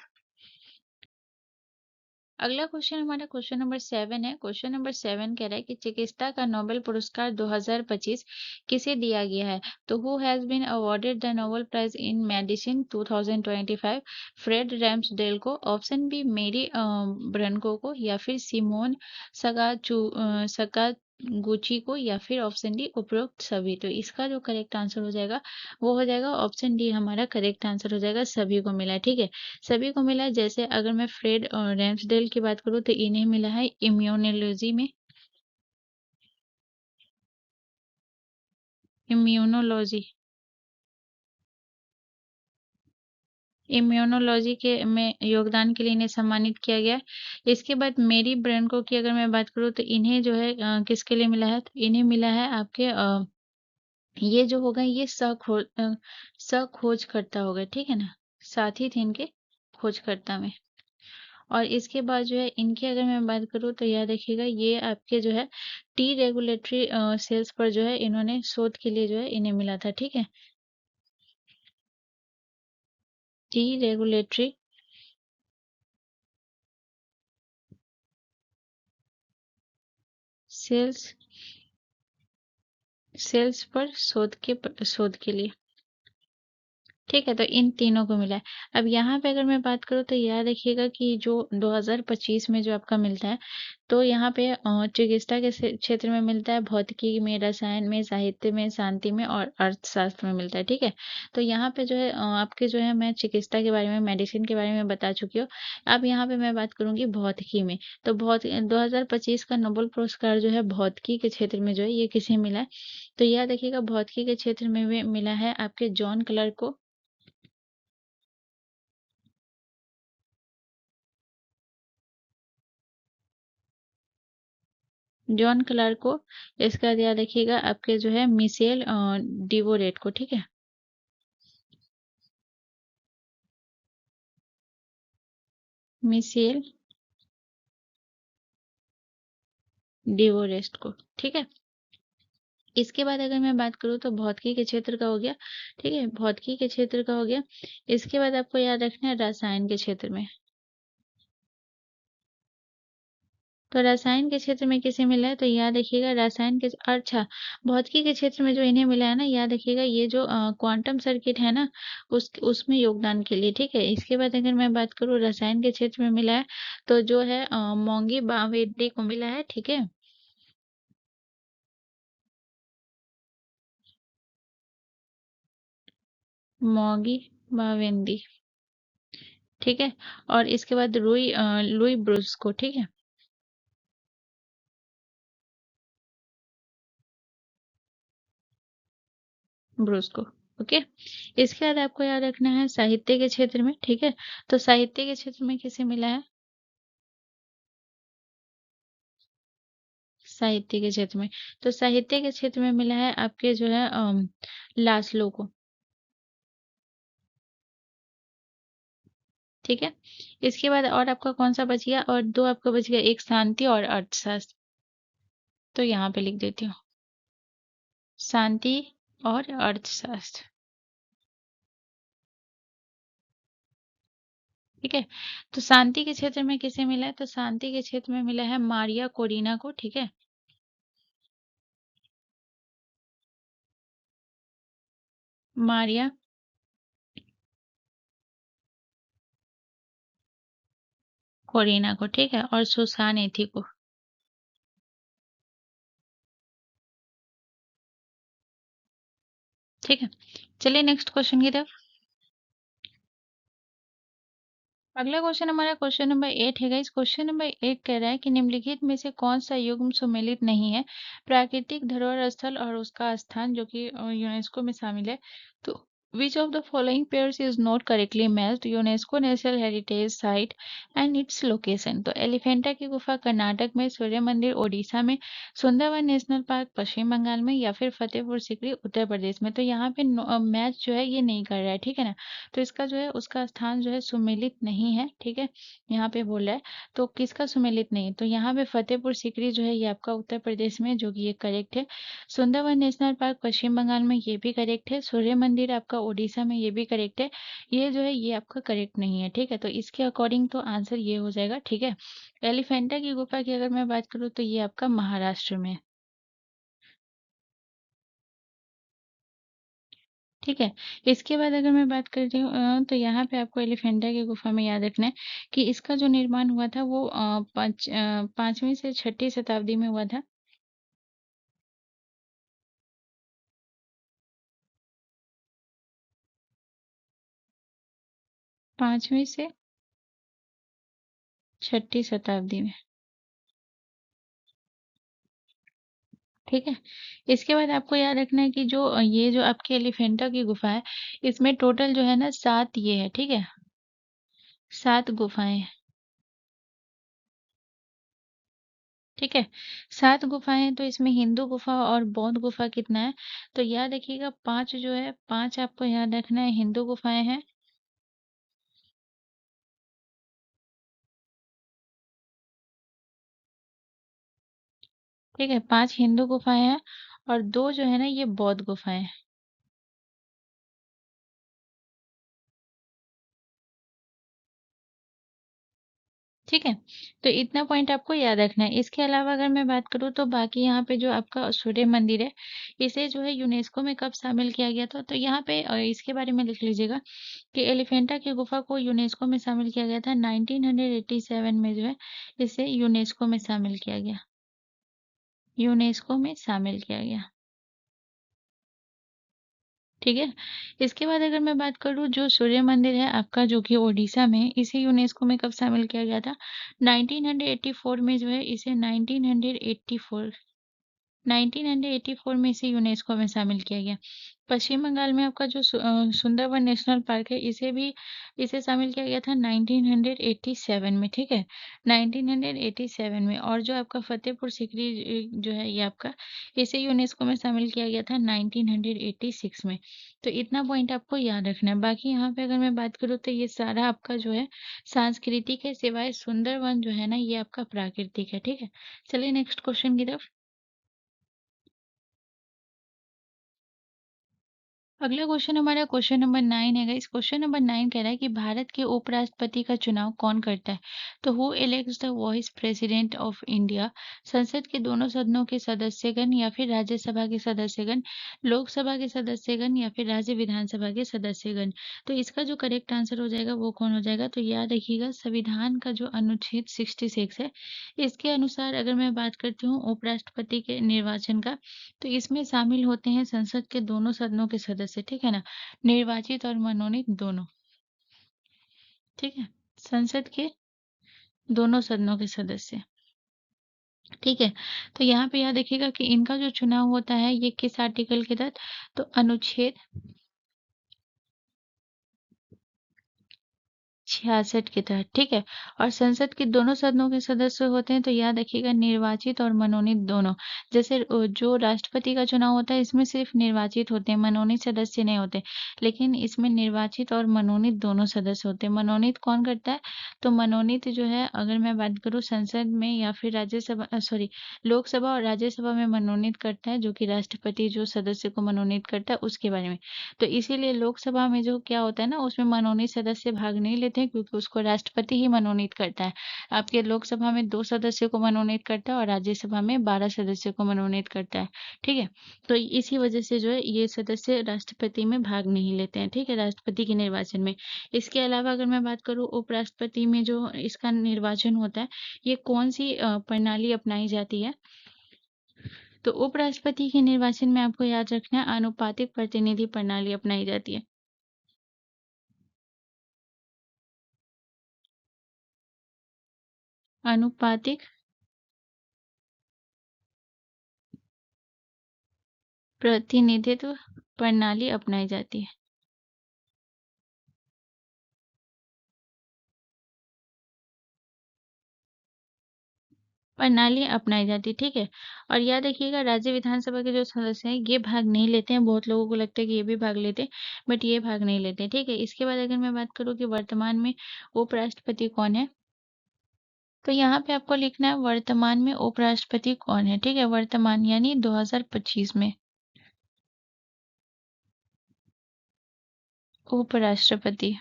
अगला क्वेश्चन हमारा क्वेश्चन नंबर 7 है। क्वेश्चन नंबर 7 कह रहा है कि चिकित्सा का नोबेल पुरस्कार 2025 किसे दिया गया है? तो who has been awarded the Nobel prize in medicine 2025? Fred Ramsdell को, ऑप्शन बी मेरी ब्रनको को, या फिर सिमोन सकागुची को, या फिर ऑप्शन डी उपरोक्त सभी। तो इसका जो करेक्ट आंसर हो जाएगा वो हो जाएगा ऑप्शन डी, हमारा करेक्ट आंसर हो जाएगा, सभी को मिला है, ठीक है। सभी को मिला है। जैसे अगर मैं फ्रेड रैम्सडेल की बात करूँ तो इन्हें मिला है इम्यूनोलॉजी में, इम्यूनोलॉजी इम्यूनोलॉजी के में योगदान के लिए इन्हें सम्मानित किया गया है। इसके बाद मेरी ब्रेनको की अगर मैं बात करूँ तो इन्हें जो है किसके लिए मिला है? तो इन्हें मिला है आपके ये जो होगा ये सखोजकर्ता होगा, ठीक है ना। साथी थे इनके खोजकर्ता में। और इसके बाद जो है इनकी अगर मैं बात करूँ तो याद रखिएगा ये आपके जो है टी रेगुलेटरी सेल्स पर जो है इन्होंने शोध के लिए जो है इन्हें मिला था, ठीक है। टी रेगुलेटरी सेल्स सेल्स पर शोध के लिए, ठीक है। तो इन तीनों को मिला है। अब यहाँ पे अगर मैं बात करूँ तो याद रखिएगा कि जो 2025 में जो आपका मिलता है तो यहाँ पे चिकित्सा के क्षेत्र में मिलता है, भौतिकी में, रसायन में, साहित्य में, शांति में और अर्थशास्त्र में मिलता है, ठीक है। तो यहाँ पे जो है आपके जो है मैं चिकित्सा के बारे में, मेडिसिन के बारे में बता चुकी हूँ। अब यहाँ पे मैं बात करूंगी भौतिकी में। तो 2025 का नोबेल पुरस्कार जो है भौतिकी के क्षेत्र में जो है ये किसे मिला है? तो याद रखिएगा भौतिकी के क्षेत्र में भी मिला है आपके जॉन क्लर्क को। जॉन क्लार्क को। इसका याद रखिएगा आपके जो है मिशेल डिवोरेट को, ठीक है। मिशेल डिवोरेस्ट को, ठीक है। इसके बाद अगर मैं बात करूँ तो भौतिकी के क्षेत्र का हो गया, ठीक है। भौतिकी के क्षेत्र का हो गया। इसके बाद आपको याद रखना है रसायन के क्षेत्र में। तो रसायन के क्षेत्र में किसे मिला है? तो याद रखिएगा रसायन के, अच्छा, भौतिकी के क्षेत्र में जो इन्हें मिला है ना, याद रखिएगा ये जो क्वांटम सर्किट है ना उसमें योगदान के लिए, ठीक है। इसके बाद अगर मैं बात करूँ रसायन के क्षेत्र में मिला है तो जो है मोंगी बावेडी को मिला है, ठीक है। मौगी बावेंदी, ठीक है। और इसके बाद लुई ब्रूस को, ठीक है। ब्रूस को, ओके। इसके बाद आपको याद रखना है साहित्य के क्षेत्र में, ठीक है। तो साहित्य के क्षेत्र में किसे मिला है? साहित्य के क्षेत्र में, तो साहित्य के क्षेत्र में मिला है आपके जो है लास्लो को, ठीक है। इसके बाद और आपका कौन सा बच गया? और दो आपका बच गया, एक शांति और अर्थशास्त्र। तो यहाँ पे लिख देती हूँ शांति और अर्थशास्त्र, ठीक है। तो शांति के क्षेत्र में किसे मिला है? तो शांति के क्षेत्र में मिला है मारिया कोरिना को, ठीक है। मारिया कोरिना को, ठीक है। और सुसान एथी को, ठीक है। चलिए नेक्स्ट क्वेश्चन की तरफ। अगला क्वेश्चन हमारा क्वेश्चन नंबर 8 है गाइस। क्वेश्चन नंबर 8 कह रहा है कि निम्नलिखित में से कौन-सा युग्म सुमेलित नहीं है? प्राकृतिक धरोहर स्थल और उसका स्थान जो कि यूनेस्को में शामिल है। तो which of the following pairs is not correctly matched? UNESCO national heritage site and its location. तो एलिफेंटा की गुफा कर्नाटक में, सूर्य मंदिर ओडिशा में, सुंदरवन नेशनल पार्क पश्चिम बंगाल में या फिर फतेहपुर सीकरी उत्तर प्रदेश में। तो यहाँ पे मैच जो है ये नहीं कर रहा है, ठीक है ना? तो इसका जो है उसका स्थान जो है सुमेलित नहीं है, ठीक है? यहाँ पे बोला है, तो किसका सुमेलित नहीं है? तो यहाँ पे फतेहपुर सीकरी जो है ये आपका उत्तर प्रदेश में, जो कि ये करेक्ट है। सुंदरवन नेशनल पार्क पश्चिम बंगाल में, ये भी करेक्ट है। सूर्य मंदिर आपका ओडिशा में, ये भी करेक्ट है। ये जो है ये आपका करेक्ट नहीं है, ठीक है? तो इसके अकॉर्डिंग तो आंसर ये हो जाएगा, ठीक है? एलिफेंटा की गुफा की अगर मैं बात करूँ तो ये आपका महाराष्ट्र में है। ठीक है। इसके बाद अगर मैं बात करती हूँ तो यहाँ पे आपको एलिफेंटा की गुफा में याद रखना है कि इसका जो निर्माण हुआ था वो 5वीं से 6ठी शताब्दी में हुआ था। 5वीं से 6ठी शताब्दी में, ठीक है। इसके बाद आपको याद रखना है कि जो ये जो आपकी एलिफेंटा की गुफा है, इसमें टोटल जो है ना 7 ये है, ठीक है? 7 गुफाएँ हैं, ठीक है? 7 गुफाएँ हैं, तो इसमें हिंदू गुफा और बौद्ध गुफा कितना है? तो याद रखिएगा 5 जो है, 5 आपको याद रखना है हिंदू गुफाएँ हैं, ठीक है? 5 हिंदू गुफाएँ हैं और 2 जो है ना ये बौद्ध गुफाएँ हैं, ठीक है? तो इतना पॉइंट आपको याद रखना है। इसके अलावा अगर मैं बात करूँ तो बाकी यहाँ पे जो आपका सूर्य मंदिर है, इसे जो है यूनेस्को में कब शामिल किया गया था? तो यहाँ पे इसके बारे में लिख लीजिएगा कि एलिफेंटा की गुफा को यूनेस्को में शामिल किया गया था 1987 में जो है इसे यूनेस्को में शामिल किया गया। यूनेस्को में शामिल किया गया। ठीक है। इसके बाद अगर मैं बात करूँ जो सूर्य मंदिर है आपका जो कि ओडिशा में, इसे यूनेस्को में कब शामिल किया गया था? 1984 में जो है इसे 1984 1984 में इसे यूनेस्को में शामिल किया गया। पश्चिम बंगाल में आपका जो सुंदरवन नेशनल पार्क है इसे शामिल किया गया था 1987 में, ठीक है? 1987 में। और जो आपका फतेहपुर सीकरी जो है ये आपका इसे यूनेस्को में शामिल किया गया था 1986 में। तो इतना पॉइंट आपको याद रखना है। बाकी यहाँ पे अगर मैं बात करूँ तो ये सारा आपका जो है सांस्कृतिक है, सिवाय सुंदरवन जो है ना ये आपका प्राकृतिक है, ठीक है? चलिए नेक्स्ट क्वेश्चन की तरफ। अगला क्वेश्चन हमारा क्वेश्चन नंबर 9 है गाइस। क्वेश्चन नंबर 9 कह रहा है कि भारत के उपराष्ट्रपति का चुनाव कौन करता है? तो who elects the vice president of India? संसद के दोनों सदनों के सदस्यगण या फिर राज्यसभा के सदस्यगण, लोकसभा के सदस्यगण या फिर राज्य विधानसभा के सदस्यगण? तो इसका जो करेक्ट आंसर हो जाएगा वो कौन हो जाएगा? तो याद रखिएगा संविधान का जो अनुच्छेद 66 है, इसके अनुसार अगर मैं बात करती हूँ उपराष्ट्रपति के निर्वाचन का, तो इसमें शामिल होते हैं संसद के दोनों सदनों के सदस्य, ठीक है ना? निर्वाचित और मनोनीत दोनों, ठीक है? संसद के दोनों सदनों के सदस्य, ठीक है? तो यहाँ पे याद रखिएगा कि इनका जो चुनाव होता है ये किस आर्टिकल के तहत? तो अनुच्छेद 66 के तहत, ठीक है? और संसद के दोनों सदनों के सदस्य होते हैं तो याद रखिएगा निर्वाचित और मनोनीत दोनों। जैसे जो राष्ट्रपति का चुनाव होता है इसमें सिर्फ निर्वाचित होते हैं, मनोनीत सदस्य नहीं होते। लेकिन इसमें निर्वाचित और मनोनीत दोनों सदस्य होते हैं। मनोनीत कौन करता है? तो मनोनीत जो है अगर मैं बात करूँ संसद में या फिर लोकसभा और राज्यसभा में मनोनीत करता है, जो कि राष्ट्रपति जो सदस्य को मनोनीत करता है उसके बारे में। तो इसीलिए लोकसभा में जो क्या होता है ना उसमें मनोनीत सदस्य भाग नहीं लेते हैं क्योंकि उसको राष्ट्रपति ही मनोनीत करता है। आपके लोकसभा में 2 सदस्यों को मनोनीत करता है और राज्यसभा में 12 सदस्यों को मनोनीत करता है। ठीक है? तो इसी वजह से जो है ये सदस्य राष्ट्रपति में भाग नहीं लेते हैं। ठीक है? राष्ट्रपति के निर्वाचन में। इसके अलावा अगर मैं बात करूँ उपराष्ट्रपति में जो इसका निर्वाचन होता है, ये कौन-सी प्रणाली अपनाई जाती है? तो उपराष्ट्रपति के निर्वाचन में आपको याद रखना है आनुपातिक प्रतिनिधि प्रणाली अपनाई जाती है। आनुपातिक प्रतिनिधित्व प्रणाली अपनाई जाती है। प्रणाली अपनाई जाती है, ठीक है? और याद रखिएगा राज्य विधानसभा के जो सदस्य हैं ये भाग नहीं लेते हैं, बहुत लोगों को लगता है कि ये भी भाग लेते हैं, बट ये भाग नहीं लेते हैं, ठीक है? इसके बाद अगर मैं बात करूँ कि वर्तमान में उपराष्ट्रपति कौन है, तो यहाँ पे आपको लिखना है वर्तमान में उपराष्ट्रपति कौन है, ठीक है? वर्तमान यानी 2025 में उपराष्ट्रपति।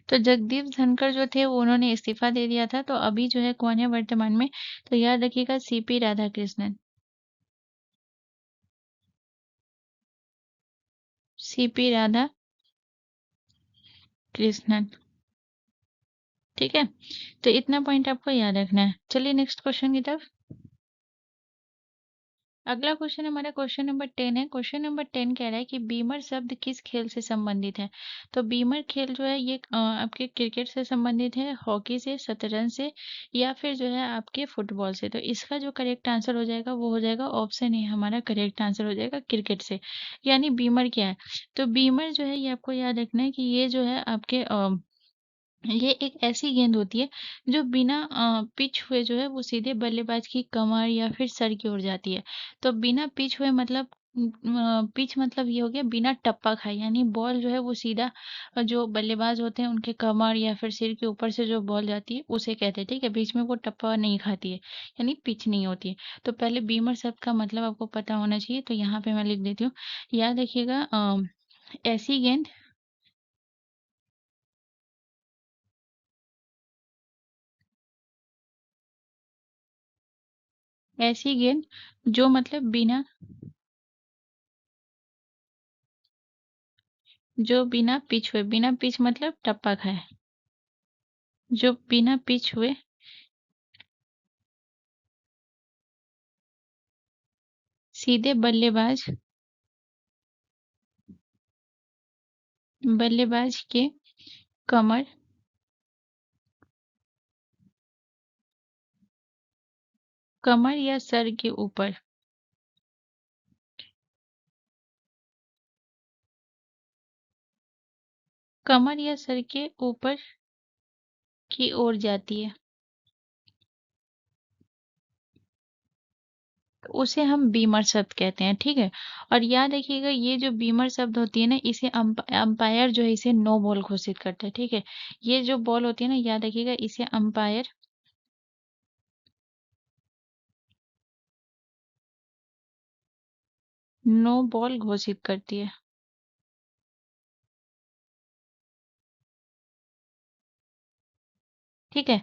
तो जगदीप धनखड़ जो थे वो उन्होंने इस्तीफा दे दिया था, तो अभी जो है कौन है वर्तमान में, तो याद रखिएगा सीपी राधाकृष्णन। सीपी राधा कृष्णन, ठीक है? तो इतना पॉइंट आपको याद रखना है। चलिए नेक्स्ट क्वेश्चन की तरफ। अगला क्वेश्चन हमारा क्वेश्चन नंबर 10 है। क्वेश्चन नंबर 10 कह रहा है कि बीमर शब्द किस खेल से संबंधित है? तो बीमर खेल जो है ये आपके क्रिकेट से संबंधित है, हॉकी से, शतरंज से, या फिर जो है आपके फुटबॉल से। तो इसका जो करेक्ट आंसर हो जाएगा वो हो जाएगा ऑप्शन ए, हमारा करेक्ट आंसर हो जाएगा क्रिकेट से। यानी बीमर क्या है? तो बीमर जो है ये आपको याद रखना है कि ये जो है आपके ये एक ऐसी गेंद होती है जो बिना पिच हुए जो है वो सीधे बल्लेबाज की कमर या फिर सर की ओर जाती है। तो बिना पिच हुए मतलब पिच मतलब ये हो गया बिना टप्पा खाए, यानी बॉल जो है वो सीधा जो बल्लेबाज होते हैं उनके कमर या फिर सिर के ऊपर से जो बॉल जाती है उसे कहते हैं, ठीक है? बीच में वो टप्पा नहीं खाती है, यानी पिच नहीं होती है। तो पहले बीमर शब्द का मतलब आपको पता होना चाहिए, तो यहाँ पे मैं लिख देती हूँ। याद रखिएगा ऐसी गेंद, ऐसी गेंद जो मतलब बिना, जो बिना पिच हुए, बिना पिच मतलब टप्पा खाए, जो बिना पिच हुए सीधे बल्लेबाज, बल्लेबाज के कमर, कमर या सर के ऊपर, कमर या सर के ऊपर की ओर जाती है, तो उसे हम बीमर शब्द कहते हैं, ठीक है? और याद रखिएगा ये जो बीमर शब्द होती है ना, इसे अंपायर जो है इसे नो बॉल घोषित करता है, ठीक है? ये जो बॉल होती है ना, याद रखिएगा इसे अंपायर नो बॉल घोषित करती है। ठीक है?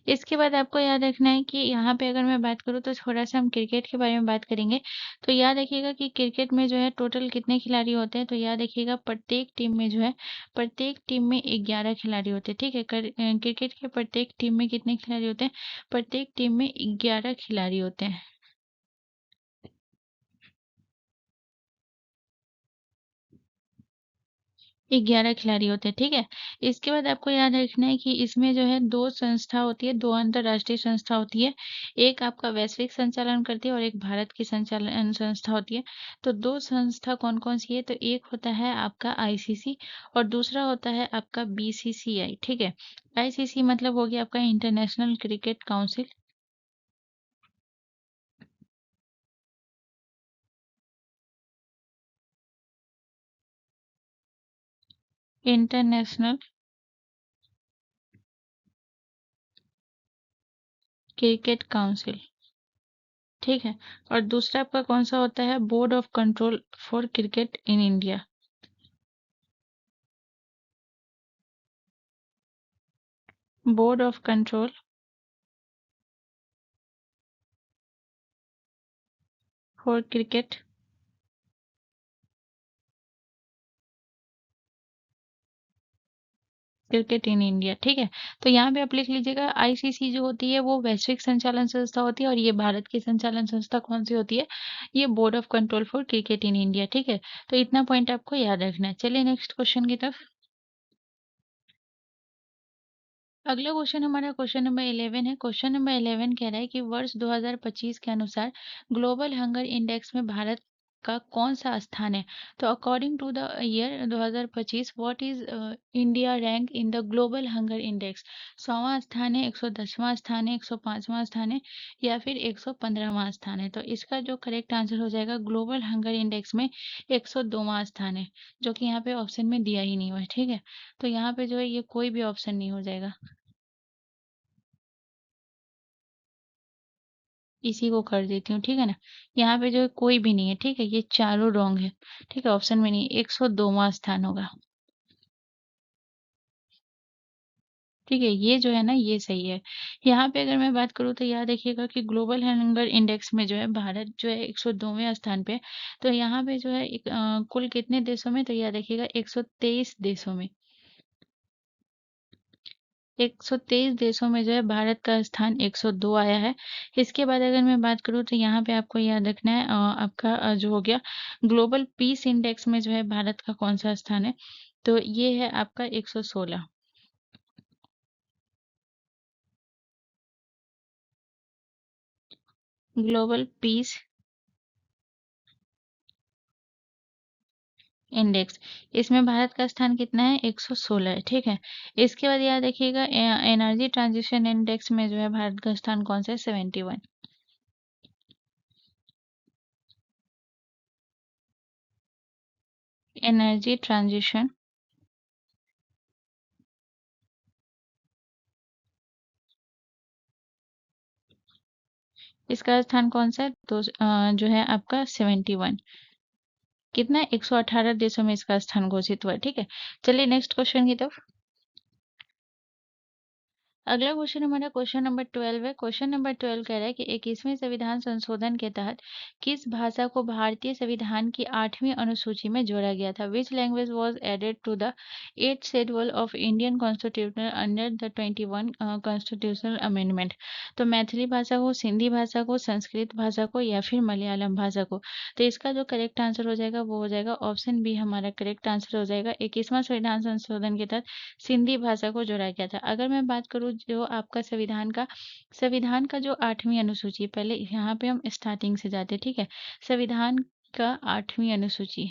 इसके बाद आपको याद रखना है कि यहाँ पे अगर मैं बात करूँ तो थोड़ा-सा हम क्रिकेट के बारे में बात करेंगे। तो याद रखिएगा कि क्रिकेट में जो है टोटल कितने खिलाड़ी होते हैं? तो याद रखिएगा प्रत्येक टीम में जो है, प्रत्येक टीम में 11 खिलाड़ी होते हैं, ठीक है? क्रिकेट के प्रत्येक टीम में कितने खिलाड़ी होते हैं? प्रत्येक टीम में 11 खिलाड़ी होते हैं। 11 खिलाड़ी होते हैं, ठीक है? इसके बाद आपको याद रखना है कि इसमें जो है 2 संस्था होती है, 2 अंतर्राष्ट्रीय संस्था होती है। एक आपका वैश्विक संचालन करती है और एक भारत की संचालन संस्था होती है। तो 2 संस्था कौन-कौन सी है? तो एक होता है आपका आईसीसी और दूसरा होता है आपका बीसीसीआई, ठीक है? आईसीसी मतलब हो गया आपका international cricket council, international cricket council, ठीक है? और दूसरा आपका कौन-सा होता है? Board of control for cricket in India. Board of control for cricket cricket in India, ठीक है? तो यहाँ पे आप लिख लीजिएगा आईसीसी जो होती है वो वैश्विक संचालन संस्था होती है और ये भारत की संचालन संस्था कौन सी होती है? ये board of control for cricket in India, ठीक है? तो इतना पॉइंट आपको याद रखना है। चलिए नेक्स्ट क्वेश्चन की तरफ। अगला क्वेश्चन हमारा क्वेश्चन नंबर 11 है। क्वेश्चन नंबर 11 कह रहा है कि वर्ष 2025 के अनुसार ग्लोबल हंगर इंडेक्स में भारत का कौन सा स्थान है? तो according to the year 2025 what is India rank in the global hunger index? 100वां स्थान है, 110वां स्थान है, 105वां स्थान है या फिर 115वां स्थान है? तो इसका जो करेक्ट आंसर हो जाएगा ग्लोबल हंगर इंडेक्स में 102वां स्थान है, जो कि यहाँ पे ऑप्शन में दिया ही नहीं हुआ है। ठीक है, तो यहाँ पे जो है ये कोई भी ऑप्शन नहीं हो जाएगा। इसी को कर देती हूँ, ठीक है ना। यहाँ पे जो है कोई भी नहीं है, ठीक है, ये चारों रॉन्ग है। ठीक है, ऑप्शन में नहीं, 102वां स्थान होगा। ठीक है, ये जो है ना ये सही है। यहाँ पे अगर मैं बात करूँ तो याद रखिएगा कि ग्लोबल हंगर इंडेक्स में जो है भारत जो है 102वें स्थान पे है। तो यहाँ पे जो है कुल कितने देशों में, तो याद रखिएगा 123 देशों में, 123 देशों में जो है भारत का स्थान 102 आया है। इसके बाद अगर मैं बात करूँ तो यहाँ पे आपको याद रखना है आपका जो हो गया ग्लोबल पीस इंडेक्स में जो है भारत का कौन सा स्थान है? तो ये है आपका 116। ग्लोबल पीस इंडेक्स, इसमें भारत का स्थान कितना है? 116 है। ठीक है, इसके बाद याद रखिएगा एनर्जी ट्रांजिशन इंडेक्स में जो है भारत का स्थान कौन सा है? 71। एनर्जी ट्रांजिशन, इसका स्थान कौन सा है? तो जो है आपका 71। कितना है? 118 देशों में इसका स्थान घोषित हुआ है। ठीक है, चलिए नेक्स्ट क्वेश्चन की तरफ। अगला क्वेश्चन हमारा क्वेश्चन नंबर 12 है। क्वेश्चन नंबर 12 कह रहा है कि 21वें संविधान संशोधन के तहत किस भाषा को भारतीय संविधान की 8वीं अनुसूची में जोड़ा गया था? Which language was added to the 8th schedule of Indian constitution under the 21 constitutional amendment? तो मैथिली भाषा को, सिंधी भाषा को, संस्कृत भाषा को या फिर मलयालम भाषा को? तो इसका जो करेक्ट आंसर हो जाएगा वो हो जाएगा ऑप्शन बी, हमारा करेक्ट आंसर हो जाएगा। 21वां संविधान संशोधन के तहत सिंधी भाषा को जोड़ा गया था। अगर मैं बात करूँ जो आपका संविधान का जो 8वीं अनुसूची, पहले यहाँ पे हम स्टार्टिंग से जाते हैं, ठीक है। संविधान का 8वीं अनुसूची,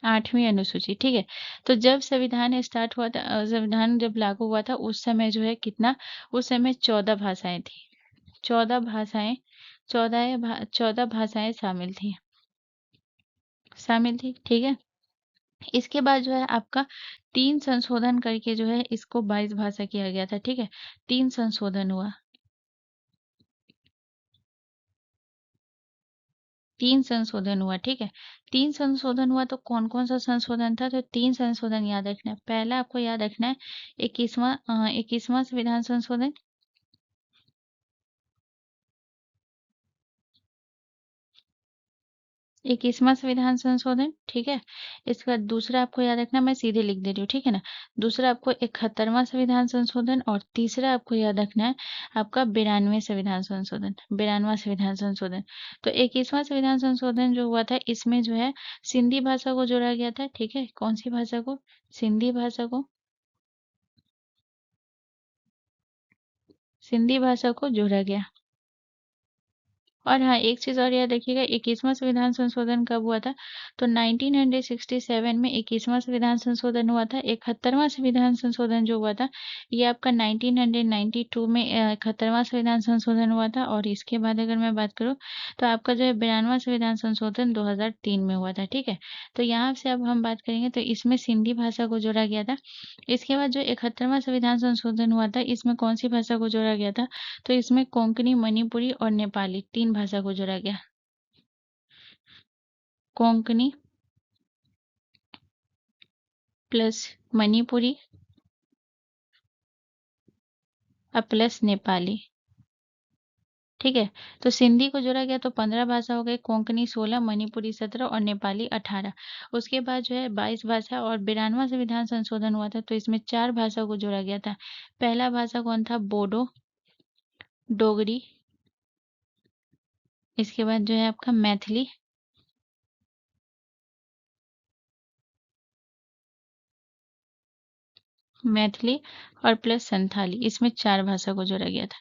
8वीं अनुसूची, ठीक है। तो जब संविधान स्टार्ट हुआ था, संविधान जब लागू हुआ था उस समय जो है कितना, उस समय 14 भाषाएं थी। 14 भाषाएं, 14 भाषाएं शामिल थी, ठीक है। इसके बाद जो है आपका 3 संशोधन करके जो है इसको 22 भाषा किया गया था, ठीक है। 3 संशोधन हुआ, 3 संशोधन हुआ, ठीक है। 3 संशोधन हुआ तो कौन-कौन सा संशोधन था? तो 3 संशोधन याद रखना है। पहला आपको याद रखना है 21वां संविधान संशोधन, 21वां संविधान संशोधन, ठीक है। इसके बाद दूसरा आपको याद रखना, मैं सीधे लिख दे रही हूँ, ठीक है ना। दूसरा आपको 71वां संविधान संशोधन और तीसरा आपको याद रखना है आपका 92वें संविधान संशोधन, 92वां संविधान संशोधन। तो 21वां संविधान संशोधन जो हुआ था इसमें जो है सिंधी भाषा को जोड़ा गया था, ठीक है। कौन सी भाषा को? सिंधी भाषा को, सिंधी भाषा को जोड़ा गया। और हाँ, एक चीज़ और याद रखिएगा, 21वां संविधान संशोधन कब हुआ था? तो 1967 में 21वां संविधान संशोधन हुआ था। 71वां संविधान संशोधन जो हुआ था, ये आपका 1992 में 71वां संविधान संशोधन हुआ था। और इसके बाद अगर मैं बात करूँ तो आपका जो है 92वां संविधान संशोधन 2003 में हुआ था, ठीक है। तो यहाँ से अब हम बात करेंगे तो इसमें सिंधी भाषा को जोड़ा गया था। इसके बाद जो 71वां संविधान संशोधन हुआ था इसमें कौन सी भाषा को जोड़ा गया था? तो इसमें कोंकणी, मणिपुरी और नेपाली 3 भाषा को जोड़ा गया। कोंकणी प्लस मणिपुरी और प्लस नेपाली, ठीक है। तो सिंधी को जोड़ा गया तो 15 भाषा हो गई, कोंकणी 16, मणिपुरी 17 और नेपाली 18। उसके बाद जो है 22 भाषा और 92वां संविधान संशोधन हुआ था तो इसमें 4 भाषा को जोड़ा गया था। पहला भाषा कौन था? बोडो, डोगरी, इसके बाद जो है आपका मैथिली, मैथिली और प्लस संथाली, इसमें 4 भाषा को जोड़ा गया था।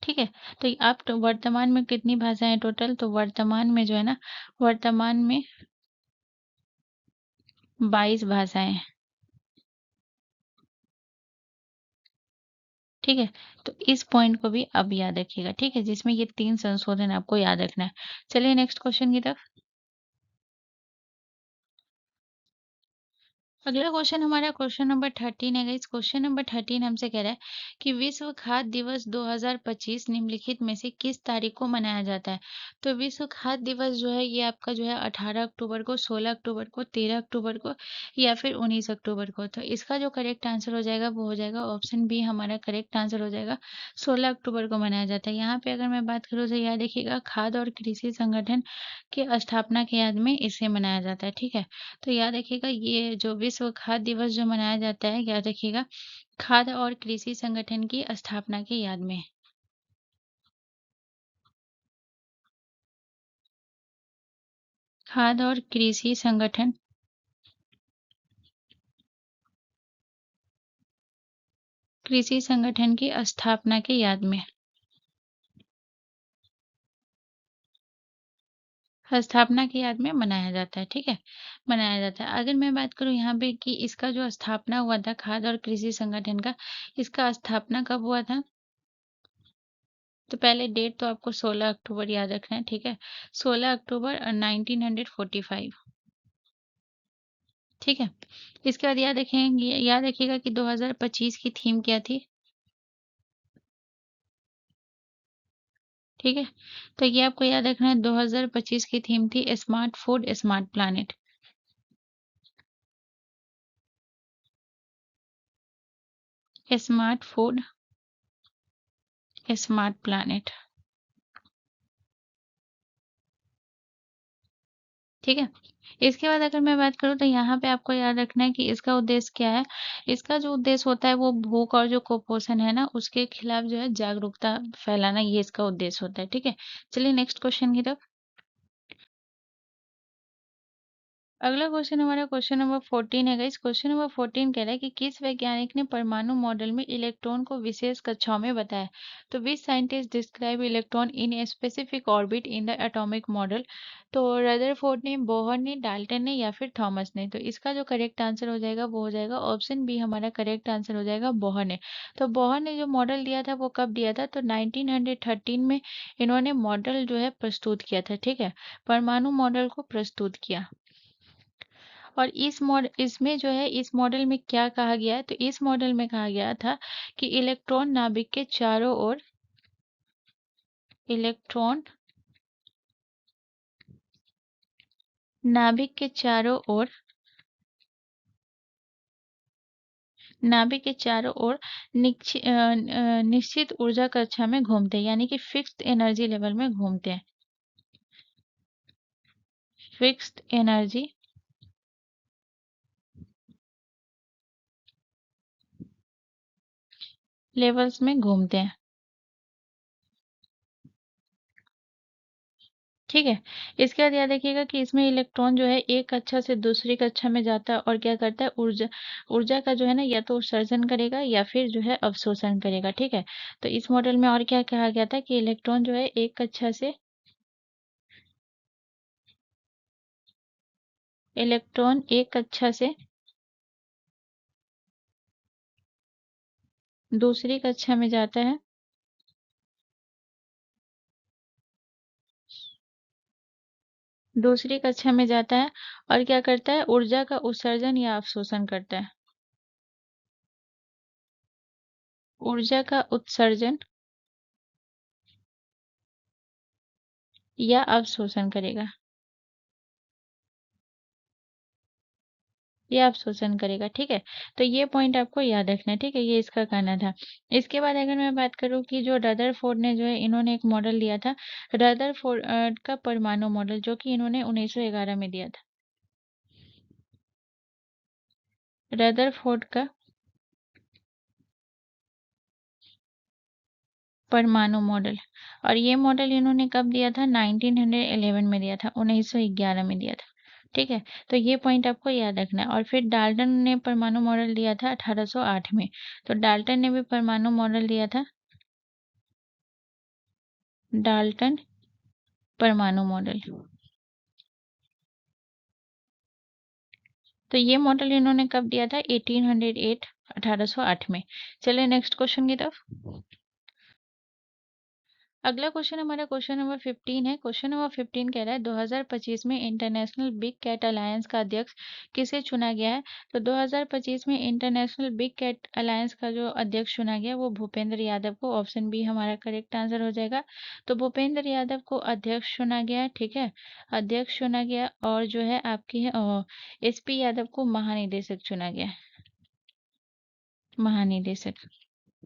ठीक है, तो आप तो वर्तमान में कितनी भाषाएं टोटल, तो वर्तमान में जो है ना, वर्तमान में 22 भाषाएं हैं। ठीक है, तो इस पॉइंट को भी अब याद रखिएगा। ठीक है, जिसमें ये 3 संशोधन आपको याद रखना है। चलिए नेक्स्ट क्वेश्चन की तरफ। अगला क्वेश्चन हमारा क्वेश्चन नंबर 13 है गाइस। क्वेश्चन नंबर 13 हमसे कह रहा है कि विश्व खाद्य दिवस 2025 निम्नलिखित में से किस तारीख को मनाया जाता है। तो विश्व खाद्य दिवस जो है ये आपका जो है 18 अक्टूबर को, 16 अक्टूबर को, 13 अक्टूबर को या फिर 19 अक्टूबर को। तो इसका जो करेक्ट आंसर हो जाएगा वो हो जाएगा ऑप्शन बी, हमारा करेक्ट आंसर हो जाएगा 16 अक्टूबर को मनाया जाता है। यहाँ पे अगर मैं बात करूँ तो याद रखिएगा खाद्य और कृषि संगठन की स्थापना के याद में इसे मनाया जाता है। ठीक है, तो याद रखिएगा ये जो विश्व खाद्य दिवस जो मनाया जाता है, याद रखिएगा खाद्य और कृषि संगठन की स्थापना की याद में। खाद्य और कृषि संगठन की स्थापना की याद में, स्थापना की याद में मनाया जाता है। ठीक है, मनाया जाता है। अगर मैं बात करूं यहाँ पे कि इसका जो स्थापना हुआ था खाद्य और कृषि संगठन का, इसका स्थापना कब हुआ था, तो पहले डेट तो आपको 16 अक्टूबर याद रखना है। ठीक है, 16 अक्टूबर 1945। ठीक है, इसके बाद याद रखिएगा कि 2025 की थीम क्या थी। ठीक है, तो ये आपको याद रखना है, 2025 की थीम थी smart food smart planet. Smart food smart planet. ठीक है, इसके बाद अगर मैं बात करूँ तो यहाँ पे आपको याद रखना है कि इसका उद्देश्य क्या है। इसका जो उद्देश्य होता है वो भूख और जो कुपोषण है ना उसके खिलाफ जो है जागरूकता फैलाना, ये इसका उद्देश्य होता है। ठीक है, चलिए नेक्स्ट क्वेश्चन की तरफ। अगला क्वेश्चन हमारा क्वेश्चन नंबर 14 है गाइस। क्वेश्चन नंबर 14 कह रहा है कि किस वैज्ञानिक ने परमाणु मॉडल में इलेक्ट्रॉन को विशेष कक्षाओं में बताया। तो which scientist describe electron in a specific orbit in the atomic model. तो रदरफोर्ड ने, बोहर ने, डाल्टन ने या फिर थॉमस ने। तो इसका जो करेक्ट आंसर हो जाएगा वो हो जाएगा ऑप्शन बी, हमारा करेक्ट आंसर हो जाएगा बोहर ने। तो बोहर ने जो मॉडल दिया था वो कब दिया था, तो 1913 में इन्होंने मॉडल जो है प्रस्तुत किया था। ठीक है, परमाणु मॉडल को प्रस्तुत किया। और इसमें जो है इस मॉडल में क्या कहा गया है, तो इस मॉडल में कहा गया था कि इलेक्ट्रॉन नाभिक के चारों ओर निश्चित ऊर्जा कक्षा में घूमते हैं, यानी कि फिक्स्ड एनर्जी लेवल में घूमते हैं। फिक्स्ड एनर्जी लेवल्स में घूमते हैं। ठीक है, इसके बाद याद रखिएगा कि इसमें इलेक्ट्रॉन जो है एक कक्षा से दूसरी कक्षा में जाता है और क्या करता है, ऊर्जा ऊर्जा का जो है ना या तो उत्सर्जन करेगा या फिर जो है अवशोषण करेगा। ठीक है, तो इस मॉडल में और क्या कहा गया था कि इलेक्ट्रॉन एक कक्षा से दूसरी कक्षा में जाता है, दूसरी कक्षा में जाता है और क्या करता है, ऊर्जा का उत्सर्जन या अवशोषण करता है। ऊर्जा का उत्सर्जन या अवशोषण करेगा, ये अवशोषण करेगा। ठीक है, तो ये पॉइंट आपको याद रखना है। ठीक है, ये इसका कहना था। इसके बाद अगर मैं बात करूं कि जो रदरफोर्ड ने जो है इन्होंने एक मॉडल दिया था, रदरफोर्ड का परमाणु मॉडल, जो कि इन्होंने 1911 में दिया था। रदरफोर्ड का परमाणु मॉडल, और ये मॉडल इन्होंने कब दिया था, 1911 में दिया था, 1911 में दिया था। ठीक है? तो ये पॉइंट आपको याद रखना है। और फिर डाल्टन ने परमाणु मॉडल दिया था 1808 में। तो डाल्टन ने भी परमाणु मॉडल दिया था। डाल्टन परमाणु मॉडल। तो ये मॉडल इन्होंने कब दिया था? 1808, 1808 में। चलिए नेक्स्ट क्वेश्चन की तरफ। अगला क्वेश्चन हमारा क्वेश्चन नंबर 15 है। क्वेश्चन नंबर 15 कह रहा है 2025 में इंटरनेशनल बिग कैट अलायंस का अध्यक्ष किसे चुना गया है? तो 2025 में इंटरनेशनल बिग कैट अलायंस का जो अध्यक्ष चुना गया वो भूपेंद्र यादव को, ऑप्शन बी हमारा करेक्ट आंसर हो जाएगा। तो भूपेंद्र यादव को अध्यक्ष चुना गया, ठीक है, अध्यक्ष चुना गया। और जो है आपकी एसपी यादव को महानिदेशक चुना गया, महानिदेशक।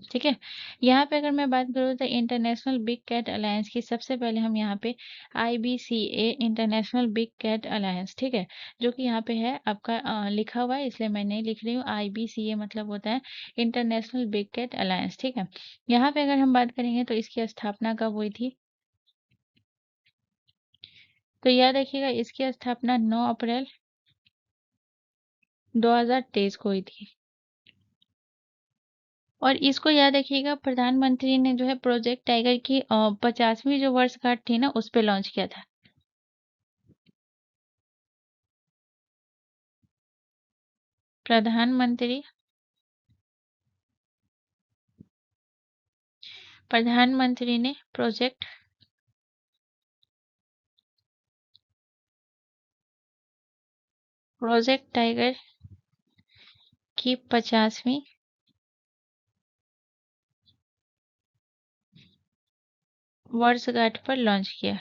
ठीक है। यहाँ पे अगर मैं बात करूँ तो इंटरनेशनल बिग कैट अलायंस की, सबसे पहले हम यहाँ पे IBCA international big cat alliance, ठीक है, जो कि यहाँ पे है आपका लिखा हुआ है, इसलिए मैं नहीं लिख रही हूँ। IBCA मतलब होता है इंटरनेशनल बिग कैट अलायंस, ठीक है। यहाँ पे अगर हम बात करेंगे तो इसकी स्थापना कब हुई थी? तो याद रखिएगा इसकी स्थापना 9 अप्रैल 2023 को हुई थी। और इसको याद रखिएगा प्रधानमंत्री ने जो है प्रोजेक्ट टाइगर की 50वीं जो वर्षगांठ थी ना, उस पे लॉन्च किया था। प्रधानमंत्री प्रधानमंत्री ने प्रोजेक्ट टाइगर की 50वीं वर्षगांठ पर लॉन्च किया।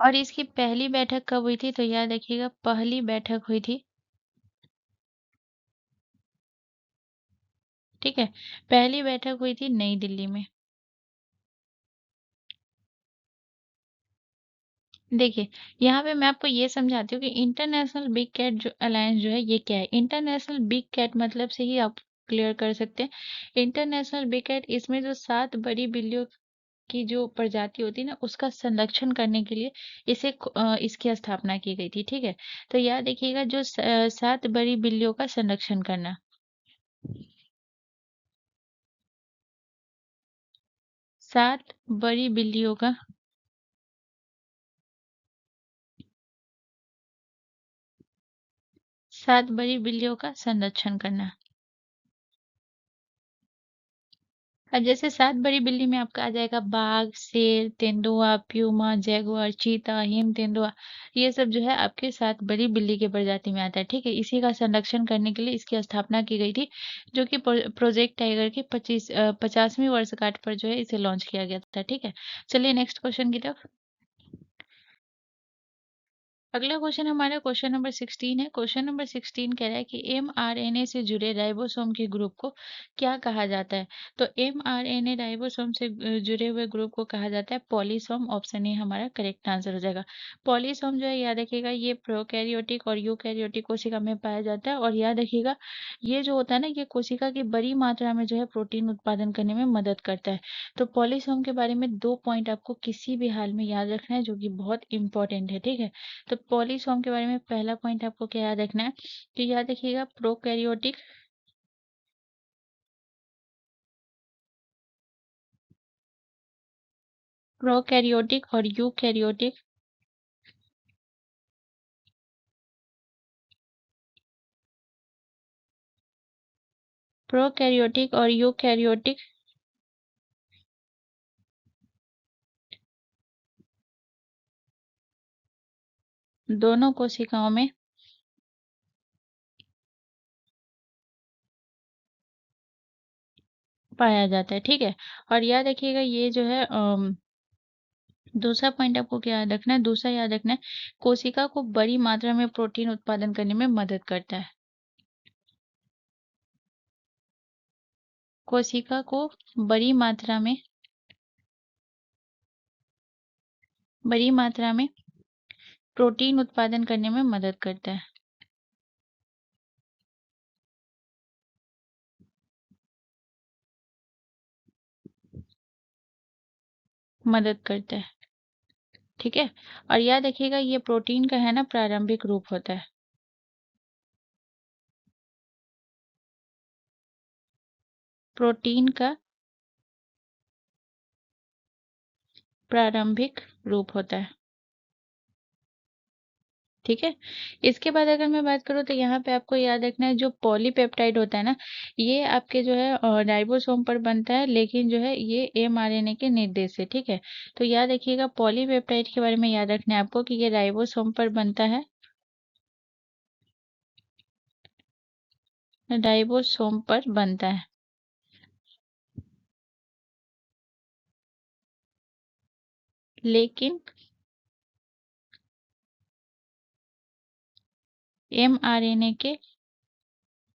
और इसकी पहली बैठक कब हुई थी? तो याद रखिएगा पहली बैठक हुई थी, ठीक है, पहली बैठक हुई थी नई दिल्ली में। देखिए यहाँ पे मैं आपको ये समझाती हूँ कि इंटरनेशनल बिग कैट जो अलायंस जो है ये क्या है। इंटरनेशनल बिग कैट मतलब से ही आप क्लियर कर सकते हैं। इंटरनेशनल बिग कैट, इसमें जो 7 बड़ी बिल्लियों की जो प्रजाति होती है ना, उसका संरक्षण करने के लिए इसकी स्थापना की गई थी, ठीक है। तो याद रखिएगा जो 7 बड़ी बिल्लियों का संरक्षण करना, 7 बड़ी बिल्लियों का 7 बड़ी बिल्लियों का संरक्षण करना। अब जैसे 7 बड़ी बिल्ली में आपका आ जाएगा बाघ, शेर, तेंदुआ, प्यूमा, जैगुआर, चीता, हिम तेंदुआ। ये सब जो है आपके 7 बड़ी बिल्ली के प्रजाति में आता है, ठीक है। इसी का संरक्षण करने के लिए इसकी स्थापना की गई थी, जो कि प्रोजेक्ट टाइगर की 50वीं वर्षगांठ पर जो है इसे लॉन्च किया गया था, ठीक है। चलिए नेक्स्ट क्वेश्चन की तरफ। अगला क्वेश्चन हमारा क्वेश्चन नंबर 16 है। क्वेश्चन नंबर 16 कह रहा है कि mRNA से जुड़े राइबोसोम के ग्रुप को क्या कहा जाता है? तो mRNA राइबोसोम से जुड़े हुए ग्रुप को कहा जाता है पॉलीसोम, ऑप्शन ए हमारा करेक्ट आंसर हो जाएगा। पॉलीसोम जो है याद रखिएगा ये प्रोकैरियोटिक और यूकैरियोटिक कोशिका में पाया जाता है। और याद रखिएगा ये जो होता है ना, ये कोशिका की बड़ी मात्रा में जो है प्रोटीन उत्पादन करने में मदद करता है। तो पॉलीसोम के बारे में 2 पॉइंट आपको किसी भी हाल में याद रखना है, जो कि बहुत इंपॉर्टेंट है, ठीक है। तो पॉलीसोम के बारे में पहला पॉइंट आपको क्या याद रखना है कि याद रखिएगा प्रोकैरियोटिक और यूकैरियोटिक, प्रोकैरियोटिक और यूकैरियोटिक दोनों कोशिकाओं में पाया जाता है, ठीक है। और याद रखिएगा ये जो है दूसरा पॉइंट आपको क्या याद रखना है, दूसरा याद रखना है कोशिका को बड़ी मात्रा में प्रोटीन उत्पादन करने में मदद करता है। कोशिका को बड़ी मात्रा में बड़ी मात्रा में प्रोटीन उत्पादन करने में मदद करता है। मदद करता है। ठीक है। और याद रखिएगा ये प्रोटीन का है ना प्रारंभिक रूप होता है। प्रोटीन का प्रारंभिक रूप होता है। ठीक है। इसके बाद अगर मैं बात करूँ तो यहाँ पे आपको याद रखना है जो पॉलीपेप्टाइड होता है ना, ये आपके जो है राइबोसोम पर बनता है, लेकिन जो है ये एमआरएनए के निर्देश से। ठीक है। तो याद रखिएगा पॉलीपेप्टाइड के बारे में याद रखना है आपको कि ये राइबोसोम पर बनता है, राइबोसोम पर बनता है। लेकिन एमआरएनए के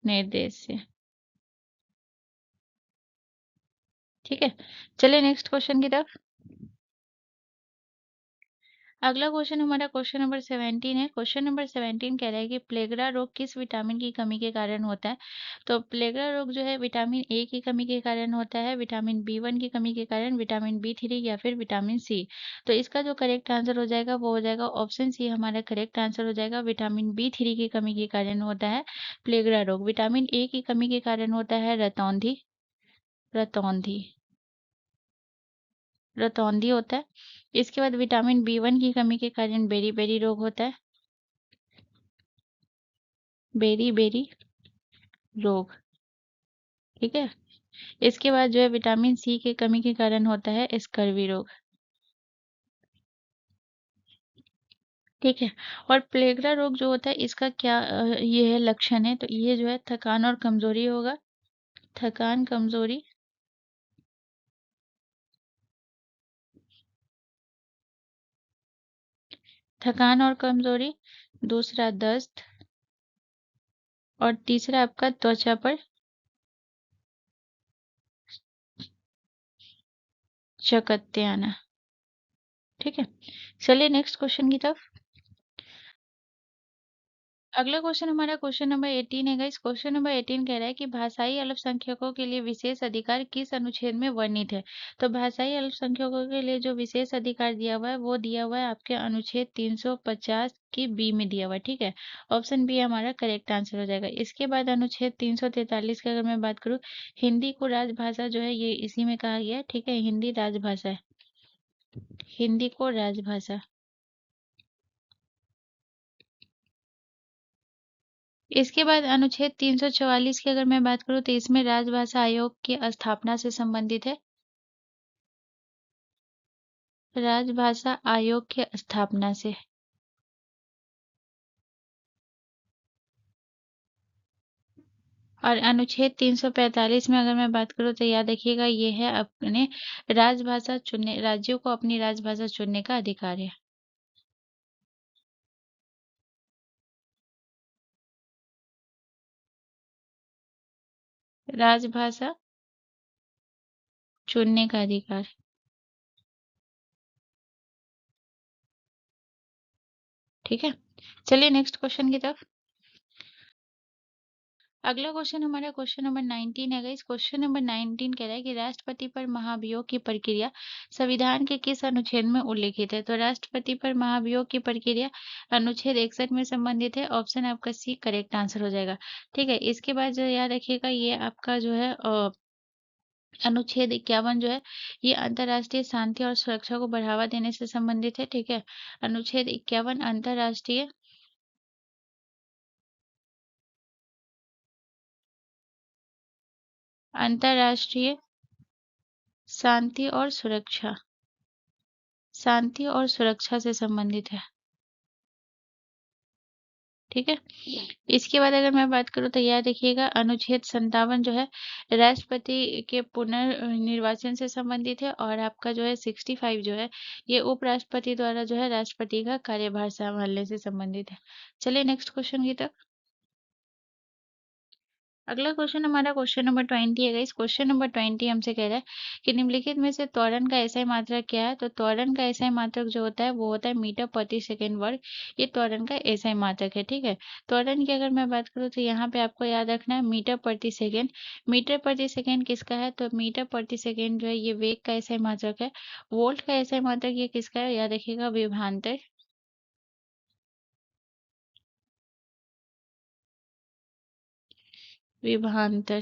निर्देश से। ठीक है। चलिए नेक्स्ट क्वेश्चन की तरफ। अगला क्वेश्चन हमारा क्वेश्चन नंबर 17 है। क्वेश्चन नंबर 17 कह रहा है कि प्लेगरा रोग किस विटामिन की कमी के कारण होता है। तो प्लेगरा रोग जो है विटामिन ए की कमी के कारण होता है, विटामिन बी 1 की कमी के कारण, विटामिन बी 3 या फिर विटामिन सी। तो इसका जो करेक्ट आंसर हो जाएगा वो हो जाएगा ऑप्शन सी हमारा करेक्ट आंसर हो जाएगा। विटामिन बी 3 की कमी के कारण होता है प्लेगरा रोग। विटामिन ए की कमी के कारण होता है रतौंधी, रतौंधी, रतौंधी होता है। इसके बाद विटामिन बी 1 की कमी के कारण बेरी बेरी रोग होता है, बेरी बेरी रोग। ठीक है। इसके बाद जो है विटामिन सी की कमी के कारण होता है स्कर्वी रोग। ठीक है। और प्लेगरा रोग जो होता है इसका क्या ये है लक्षण है, तो ये जो है थकान और कमजोरी होगा, थकान कमजोरी, थकान और कमजोरी। दूसरा दस्त। और तीसरा आपका त्वचा पर चकत्ते आना। ठीक है। चलिए नेक्स्ट क्वेश्चन की तरफ। अगला क्वेश्चन हमारा क्वेश्चन नंबर 18 है गाइस। क्वेश्चन नंबर 18 कह रहा है कि भाषाई अल्पसंख्यकों के लिए विशेष अधिकार किस अनुच्छेद में वर्णित है। तो भाषाई अल्पसंख्यकों के लिए जो विशेष अधिकार दिया हुआ है वो दिया हुआ है आपके अनुच्छेद 350 की बी में दिया हुआ है। ठीक है। ऑप्शन बी हमारा करेक्ट आंसर हो जाएगा। इसके बाद अनुच्छेद 343 की अगर मैं बात करूँ, हिंदी को राजभाषा जो है ये इसी में कहा गया है। ठीक है। हिंदी राजभाषा है, हिंदी को राजभाषा। इसके बाद अनुच्छेद 344 की अगर मैं बात करूँ तो इसमें राजभाषा आयोग की स्थापना से संबंधित है, राजभाषा आयोग की स्थापना से। और अनुच्छेद 345 में अगर मैं बात करूँ तो याद रखिएगा ये है अपने राजभाषा चुनने, राज्यों को अपनी राजभाषा चुनने का अधिकार है। राजभाषा चुनने का अधिकार। ठीक है। चलिए नेक्स्ट क्वेश्चन की तरफ। अगला क्वेश्चन हमारा क्वेश्चन नंबर 19 है गाइस। क्वेश्चन नंबर 19 कह रहा है कि राष्ट्रपति पर महाभियोग की प्रक्रिया संविधान के किस अनुच्छेद में उल्लिखित है। तो राष्ट्रपति पर महाभियोग की प्रक्रिया अनुच्छेद 61 में संबंधित है। ऑप्शन आपका सी करेक्ट आंसर हो जाएगा। ठीक है। इसके बाद जो याद रखिएगा ये आपका जो है अनुच्छेद 51 जो है ये अंतर्राष्ट्रीय शांति और सुरक्षा को बढ़ावा देने से संबंधित है। ठीक है। अनुच्छेद 51 अंतर्राष्ट्रीय शांति और सुरक्षा, शांति और सुरक्षा से संबंधित है। ठीक है। इसके बाद अगर मैं बात करूँ तो याद रखिएगा अनुच्छेद 57 जो है राष्ट्रपति के पुनर्निर्वाचन से संबंधित है। और आपका जो है 65 जो है ये उपराष्ट्रपति द्वारा जो है राष्ट्रपति का कार्यभार संभालने से संबंधित है। चलिए नेक्स्ट क्वेश्चन की तरफ। अगला क्वेश्चन हमारा क्वेश्चन नंबर 20 है गाइस। क्वेश्चन नंबर 20 हमसे कह रहा है कि निम्नलिखित में से त्वरण का एसआई मात्रक क्या है? तो त्वरण का एसआई मात्रक जो होता है वो होता है मीटर प्रति सेकंड वर्ग। ये त्वरण का एसआई मात्रक है, ठीक है। त्वरण की अगर मैं बात करूँ तो यहाँ पे आपको याद रखना है मीटर प्रति सेकेंड। मीटर प्रति सेकेंड किसका है? तो मीटर प्रति सेकेंड जो है ये वेग का एसआई मात्रक है। वोल्ट का एसआई मात्रक ये किसका है? याद रखिएगा, विभवांतर। विभवांतर,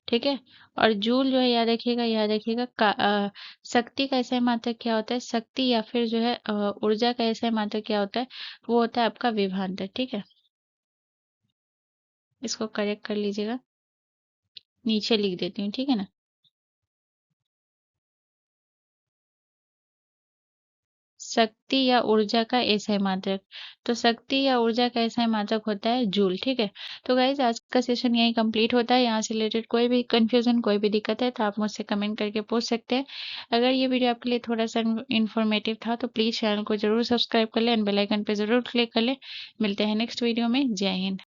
ठीक है। और जूल जो है याद रखिएगा, याद रखिएगा शक्ति का ऐसा मात्रक क्या होता है? शक्ति या फिर जो है ऊर्जा का ऐसा मात्रक क्या होता है? वो होता है आपका विभवांतर, ठीक है। इसको करेक्ट कर लीजिएगा, नीचे लिख देती हूँ, ठीक है ना। शक्ति या ऊर्जा का एसआई मात्रक, तो शक्ति या ऊर्जा का एसआई मात्रक होता है जूल, ठीक है। तो गाइज आज का सेशन यही कंप्लीट होता है। यहाँ से रिलेटेड कोई भी कंफ्यूजन, कोई भी दिक्कत है तो आप मुझसे कमेंट करके पूछ सकते हैं। अगर ये वीडियो आपके लिए थोड़ा सा इन्फॉर्मेटिव था तो प्लीज़ चैनल को जरूर सब्सक्राइब कर लें एंड बेल आइकन पे जरूर क्लिक कर लें। मिलते हैं नेक्स्ट वीडियो में। जय हिंद।